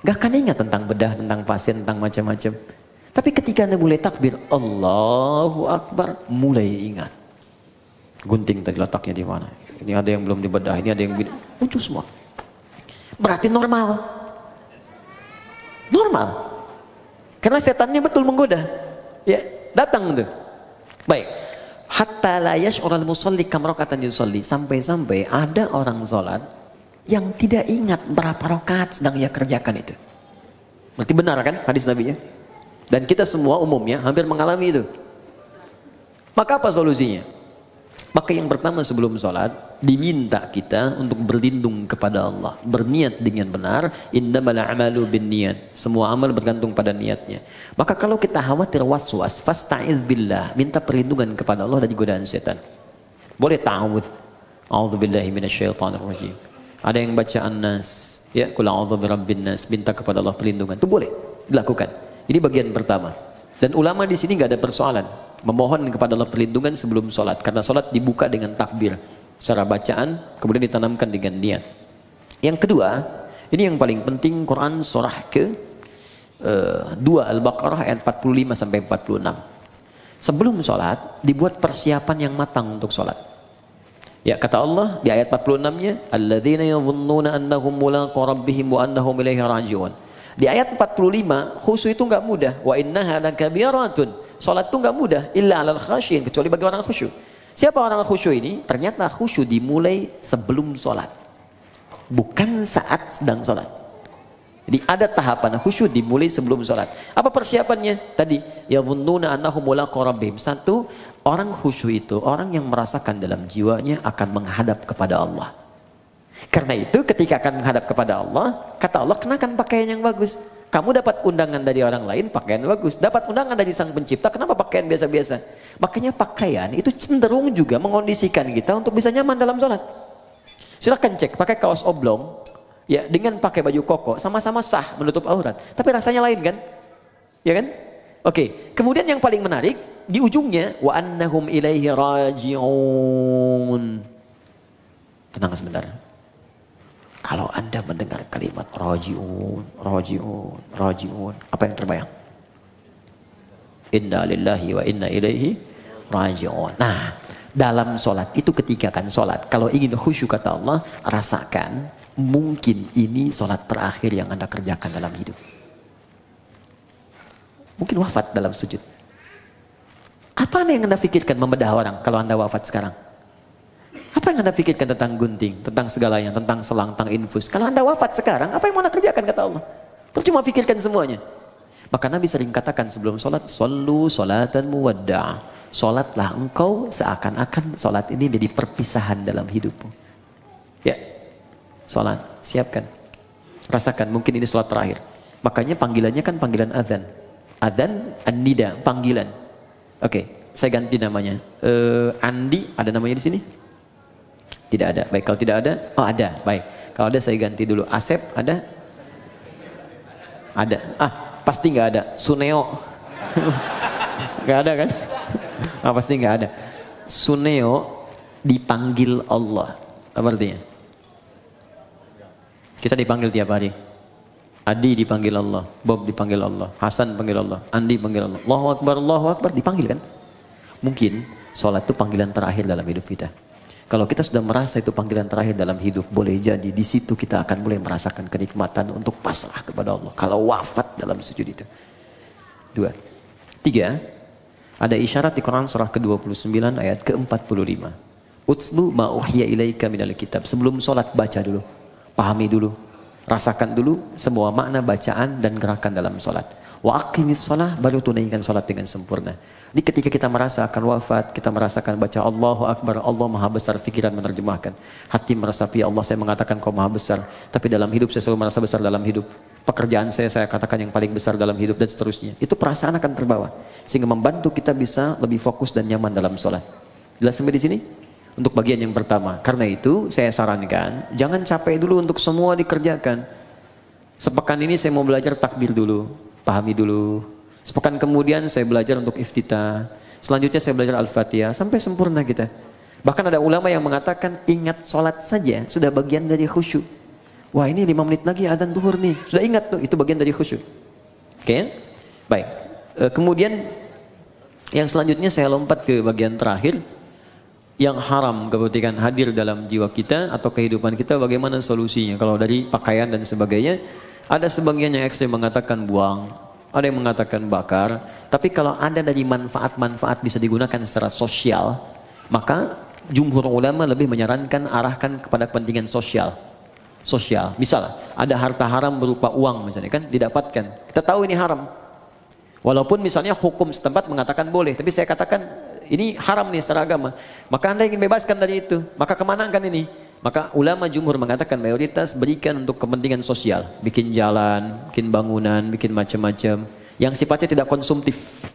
Gak akan ingat tentang bedah, tentang pasien, tentang macam-macam. Tapi ketika Anda mulai takbir, Allahu Akbar, mulai ingat. Gunting tadi letaknya di mana? Ini ada yang belum dibedah, ini ada yang muncul semua. Berarti normal. Normal. Karena setannya betul menggoda. Ya, datang tuh. Baik. Hatta la yash'urul musalli kam raka'atan yusalli. Sampai-sampai ada orang salat yang tidak ingat berapa rakaat sedang ia kerjakan itu. Berarti benar kan hadis Nabi ya? Dan kita semua umumnya hampir mengalami itu. Maka apa solusinya? Maka yang pertama sebelum sholat diminta kita untuk berlindung kepada Allah, berniat dengan benar. Innamal a'malu binniyat, semua amal bergantung pada niatnya. Maka kalau kita khawatir waswas, fasta'iz billah, minta perlindungan kepada Allah dari godaan setan. Boleh ta'awudz, a'udzubillahi minasyaitonir rajim. Ada yang baca An-Nas, ya, qul a'udzu birabbin nas, minta kepada Allah perlindungan. Itu boleh dilakukan. Ini bagian pertama. Dan ulama di sini nggak ada persoalan memohon kepada Allah perlindungan sebelum sholat, karena sholat dibuka dengan takbir secara bacaan, kemudian ditanamkan dengan niat. Yang kedua, ini yang paling penting, Quran surah ke 2 Al-Baqarah ayat 45 sampai 46. Sebelum sholat dibuat persiapan yang matang untuk sholat. Ya, kata Allah di ayat 46-nya, alladzina yadhunnuna annahum mulaqu rabbihim wa annahum ilaihi raji'un. Di ayat 45, khusyuk itu enggak mudah. Wa innaha lakabiratun. Salat itu enggak mudah, illa 'alal khasyin, kecuali bagi orang khusyuk. Siapa orang khusyuk ini? Ternyata khusyuk dimulai sebelum salat, bukan saat sedang salat. Jadi ada tahapan khusyuk dimulai sebelum salat. Apa persiapannya? Tadi, yadhunnuna annahum mulaqu rabbihim. Satu, orang khusyuk itu orang yang merasakan dalam jiwanya akan menghadap kepada Allah. Karena itu ketika akan menghadap kepada Allah, kata Allah, kenakan pakaian yang bagus. Kamu dapat undangan dari orang lain, pakaian bagus. Dapat undangan dari Sang Pencipta, kenapa pakaian biasa-biasa? Makanya pakaian itu cenderung juga mengondisikan kita untuk bisa nyaman dalam sholat. Silahkan cek, pakai kaos oblong, ya, dengan pakai baju koko, sama-sama sah menutup aurat. Tapi rasanya lain kan? Ya kan? Oke. Kemudian yang paling menarik, di ujungnya, wa annahum ilaihi raji'un. Tenang sebentar. Kalau Anda mendengar kalimat raji'un, raji'un, raji'un, apa yang terbayang? Inna lillahi wa inna ilaihi raji'un. Nah, dalam sholat itu ketika kan sholat, kalau ingin khusyuk kata Allah, rasakan mungkin ini sholat terakhir yang Anda kerjakan dalam hidup. Mungkin wafat dalam sujud. Apa yang Anda pikirkan membedah orang kalau Anda wafat sekarang? Apa yang Anda pikirkan tentang gunting, tentang segalanya, tentang selang, tentang infus? Kalau Anda wafat sekarang, apa yang mau Anda kerjakan kata Allah? Percuma pikirkan semuanya. Maka Nabi sering katakan sebelum sholat, sallu sholatan muwadda'. Sholatlah engkau seakan-akan sholat ini jadi perpisahan dalam hidupmu. Ya, sholat, siapkan. Rasakan, mungkin ini sholat terakhir. Makanya panggilannya kan panggilan adzan. Adzan, an-nida, panggilan. Oke, saya ganti namanya. Andi, ada namanya di sini? Tidak ada. Baik, kalau tidak ada, oh ada. Baik, kalau ada saya ganti dulu. Asep ada? Ada. Ah, pasti nggak ada. Suneo, nggak ada kan? Ah, pasti nggak ada. Suneo dipanggil Allah. Apa artinya? Kita dipanggil tiap hari. Adi dipanggil Allah, Bob dipanggil Allah, Hasan dipanggil Allah, Andi dipanggil Allah. Allahu Akbar, dipanggil kan? Mungkin sholat itu panggilan terakhir dalam hidup kita. Kalau kita sudah merasa itu panggilan terakhir dalam hidup, boleh jadi di situ kita akan mulai merasakan kenikmatan untuk pasrah kepada Allah. Kalau wafat dalam sujud itu. 2. 3. Ada isyarat di Quran surah ke-29 ayat ke-45. Utslu ma uhiya ilaika minal kitab. Sebelum sholat baca dulu, pahami dulu, rasakan dulu semua makna bacaan dan gerakan dalam sholat. Wa aqimis shalah, baru tunaikan sholat dengan sempurna. Jadi ketika kita merasa akan wafat, kita merasakan baca Allahu Akbar, Allah Maha Besar, pikiran menerjemahkan. Hati meresapi, Allah saya mengatakan kau Maha Besar, tapi dalam hidup saya selalu merasa besar dalam hidup. Pekerjaan saya katakan yang paling besar dalam hidup, dan seterusnya. Itu perasaan akan terbawa, sehingga membantu kita bisa lebih fokus dan nyaman dalam sholat. Jelas sampai di sini? Untuk bagian yang pertama. Karena itu saya sarankan, jangan capek dulu untuk semua dikerjakan. Sepekan ini saya mau belajar takbir dulu, pahami dulu. Sepekan kemudian saya belajar untuk iftitah. Selanjutnya saya belajar Al-Fatihah, sampai sempurna kita. Bahkan ada ulama yang mengatakan, ingat sholat saja sudah bagian dari khusyuk. Wah, ini 5 menit lagi adzan zuhur nih. Sudah ingat tuh, itu bagian dari khusyuk. Oke? Baik. Kemudian yang selanjutnya saya lompat ke bagian terakhir. Yang haram ketika hadir dalam jiwa kita atau kehidupan kita, bagaimana solusinya? Kalau dari pakaian dan sebagainya, ada sebagian yang ekstrem mengatakan buang, ada yang mengatakan bakar. Tapi kalau ada dari manfaat-manfaat bisa digunakan secara sosial, maka jumhur ulama lebih menyarankan arahkan kepada kepentingan sosial. Misal ada harta haram berupa uang misalnya kan didapatkan, kita tahu ini haram. Walaupun misalnya hukum setempat mengatakan boleh, tapi saya katakan ini haram nih secara agama. Maka Anda ingin bebaskan dari itu, maka kemana kan ini? Maka ulama jumhur mengatakan mayoritas berikan untuk kepentingan sosial, bikin jalan, bikin bangunan, bikin macam-macam yang sifatnya tidak konsumtif,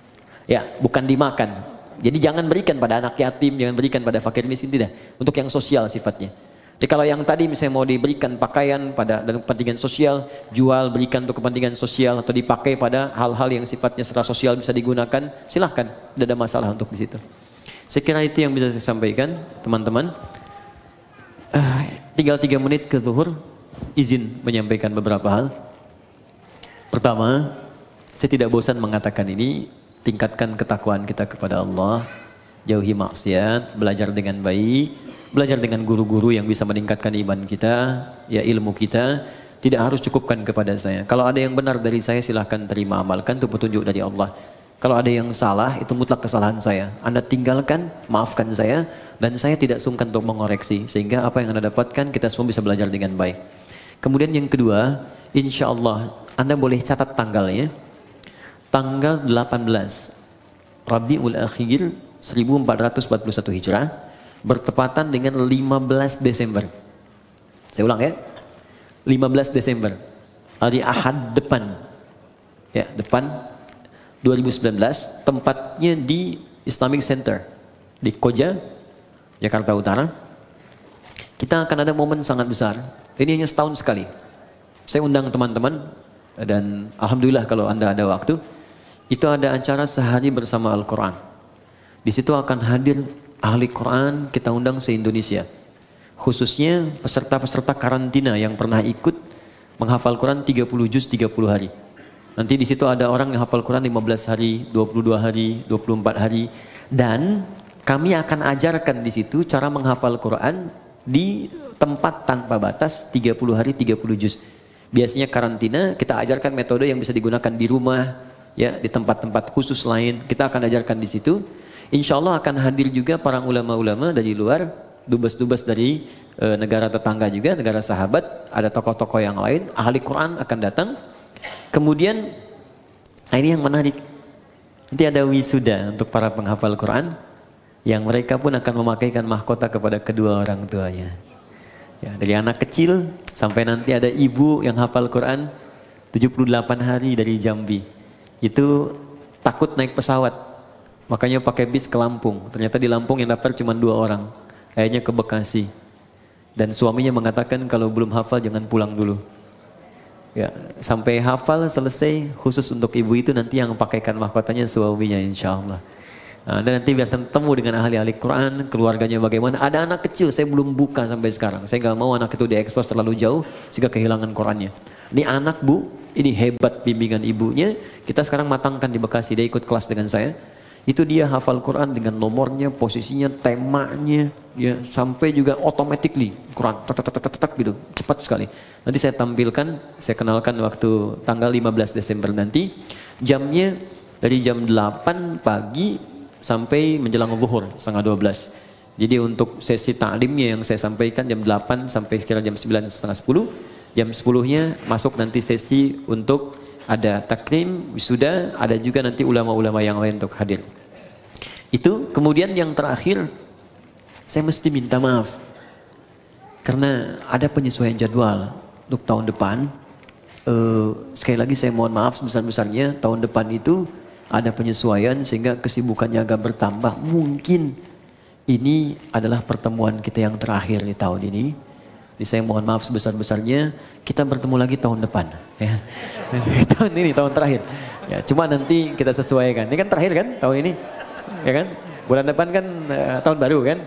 ya bukan dimakan. Jadi jangan berikan pada anak yatim, jangan berikan pada fakir miskin, tidak. Untuk yang sosial sifatnya. Jadi kalau yang tadi misalnya mau diberikan pakaian pada dan kepentingan sosial, jual berikan untuk kepentingan sosial atau dipakai pada hal-hal yang sifatnya secara sosial bisa digunakan, silahkan, tidak ada masalah untuk di situ. Saya kira itu yang bisa saya sampaikan, teman-teman. Tinggal 3 menit ke zuhur, izin menyampaikan beberapa hal. Pertama, saya tidak bosan mengatakan ini, tingkatkan ketakwaan kita kepada Allah, jauhi maksiat, belajar dengan baik. Belajar dengan guru-guru yang bisa meningkatkan iman kita, ya ilmu kita, tidak harus cukupkan kepada saya. Kalau ada yang benar dari saya silahkan terima, amalkan, itu petunjuk dari Allah. Kalau ada yang salah, itu mutlak kesalahan saya. Anda tinggalkan, maafkan saya, dan saya tidak sungkan untuk mengoreksi. Sehingga apa yang Anda dapatkan, kita semua bisa belajar dengan baik. Kemudian yang kedua, insya Allah, Anda boleh catat tanggalnya. Tanggal 18 Rabiul Akhir 1441 Hijrah. Bertepatan dengan 15 Desember. Saya ulang ya. 15 Desember. Hari Ahad depan. Ya, depan 2019. Tempatnya di Islamic Center. Di Koja, Jakarta Utara. Kita akan ada momen sangat besar. Ini hanya setahun sekali. Saya undang teman-teman. Dan Alhamdulillah kalau Anda ada waktu. Itu ada acara sehari bersama Al-Quran. Di situ akan hadir ahli Quran, kita undang se-Indonesia. Khususnya peserta-peserta karantina yang pernah ikut menghafal Quran 30 juz 30 hari. Nanti di situ ada orang yang hafal Quran 15 hari, 22 hari, 24 hari. Dan kami akan ajarkan di situ cara menghafal Quran di tempat tanpa batas 30 hari 30 juz. Biasanya karantina kita ajarkan metode yang bisa digunakan di rumah, ya di tempat-tempat khusus lain. Kita akan ajarkan di situ. Insya Allah akan hadir juga para ulama-ulama dari luar, dubes-dubes dari negara tetangga juga, negara sahabat, ada tokoh-tokoh yang lain, ahli Quran akan datang. Kemudian, ini yang menarik, nanti ada wisuda untuk para penghafal Quran, yang mereka pun akan memakaikan mahkota kepada kedua orang tuanya. Ya, dari anak kecil sampai nanti ada ibu yang hafal Quran 78 hari dari Jambi. Itu takut naik pesawat. Makanya pakai bis ke Lampung. Ternyata di Lampung yang daftar cuma 2 orang. Ayahnya ke Bekasi. Dan suaminya mengatakan kalau belum hafal jangan pulang dulu. Ya, sampai hafal selesai khusus untuk ibu itu nanti yang pakaikan mahkotanya suaminya insya Allah. Nah, dan nanti biasa ketemu dengan ahli-ahli Quran, keluarganya bagaimana. Ada anak kecil saya belum buka sampai sekarang. Saya nggak mau anak itu diekspos terlalu jauh sehingga kehilangan Qurannya. Ini anak bu, ini hebat bimbingan ibunya. Kita sekarang matangkan di Bekasi, dia ikut kelas dengan saya. Itu dia hafal Quran dengan nomornya, posisinya, temanya, ya sampai juga automatically Quran tak gitu, cepat sekali. Nanti saya tampilkan, saya kenalkan waktu tanggal 15 Desember nanti. Jamnya dari jam 8 pagi sampai menjelang zuhur setengah 12. Jadi untuk sesi ta'limnya yang saya sampaikan jam 8 sampai sekira jam 9 setengah 10. Jam 10-nya masuk nanti sesi untuk ada takrim, wisuda, ada juga nanti ulama-ulama yang lain untuk hadir. Itu kemudian yang terakhir, saya mesti minta maaf. Karena ada penyesuaian jadwal untuk tahun depan. Sekali lagi saya mohon maaf sebesar-besarnya, tahun depan itu ada penyesuaian sehingga kesibukannya agak bertambah. Mungkin ini adalah pertemuan kita yang terakhir di tahun ini. Jadi saya mohon maaf sebesar-besarnya, kita bertemu lagi tahun depan. Ya. Tahun ini, tahun terakhir. Ya, cuma nanti kita sesuaikan. Ini kan terakhir kan tahun ini, ya kan? Bulan depan kan tahun baru kan?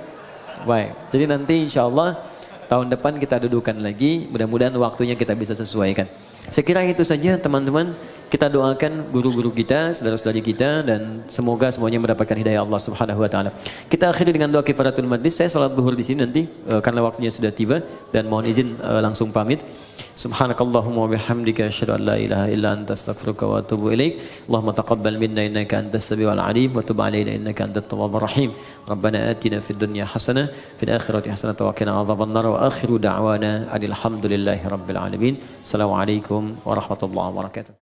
Baik. Jadi nanti insya Allah tahun depan kita dudukan lagi. Mudah-mudahan waktunya kita bisa sesuaikan. Saya kira itu saja teman-teman. Kita doakan guru-guru kita, saudara-saudari kita, dan semoga semuanya mendapatkan hidayah Allah Subhanahu Wa Taala. Kita akhiri dengan doa kifaratul majlis. Saya salat zuhur di sini nanti karena waktunya sudah tiba, dan mohon izin langsung pamit. Subhanakallahumma wa bihamdika asyhadu an la ilaha illa anta astaghfiruka wa atubu ilaik. Allahumma taqabbal minna innaka antas samiul alim wa tub alaina innaka antat tawwabur rahim. Rabbana atina fid dunya hasanah fil akhirati hasanah wa qina adzabannar wa akhiru da'wana alhamdulillahi rabbil alamin. Assalamualaikum warahmatullahi wabarakatuh.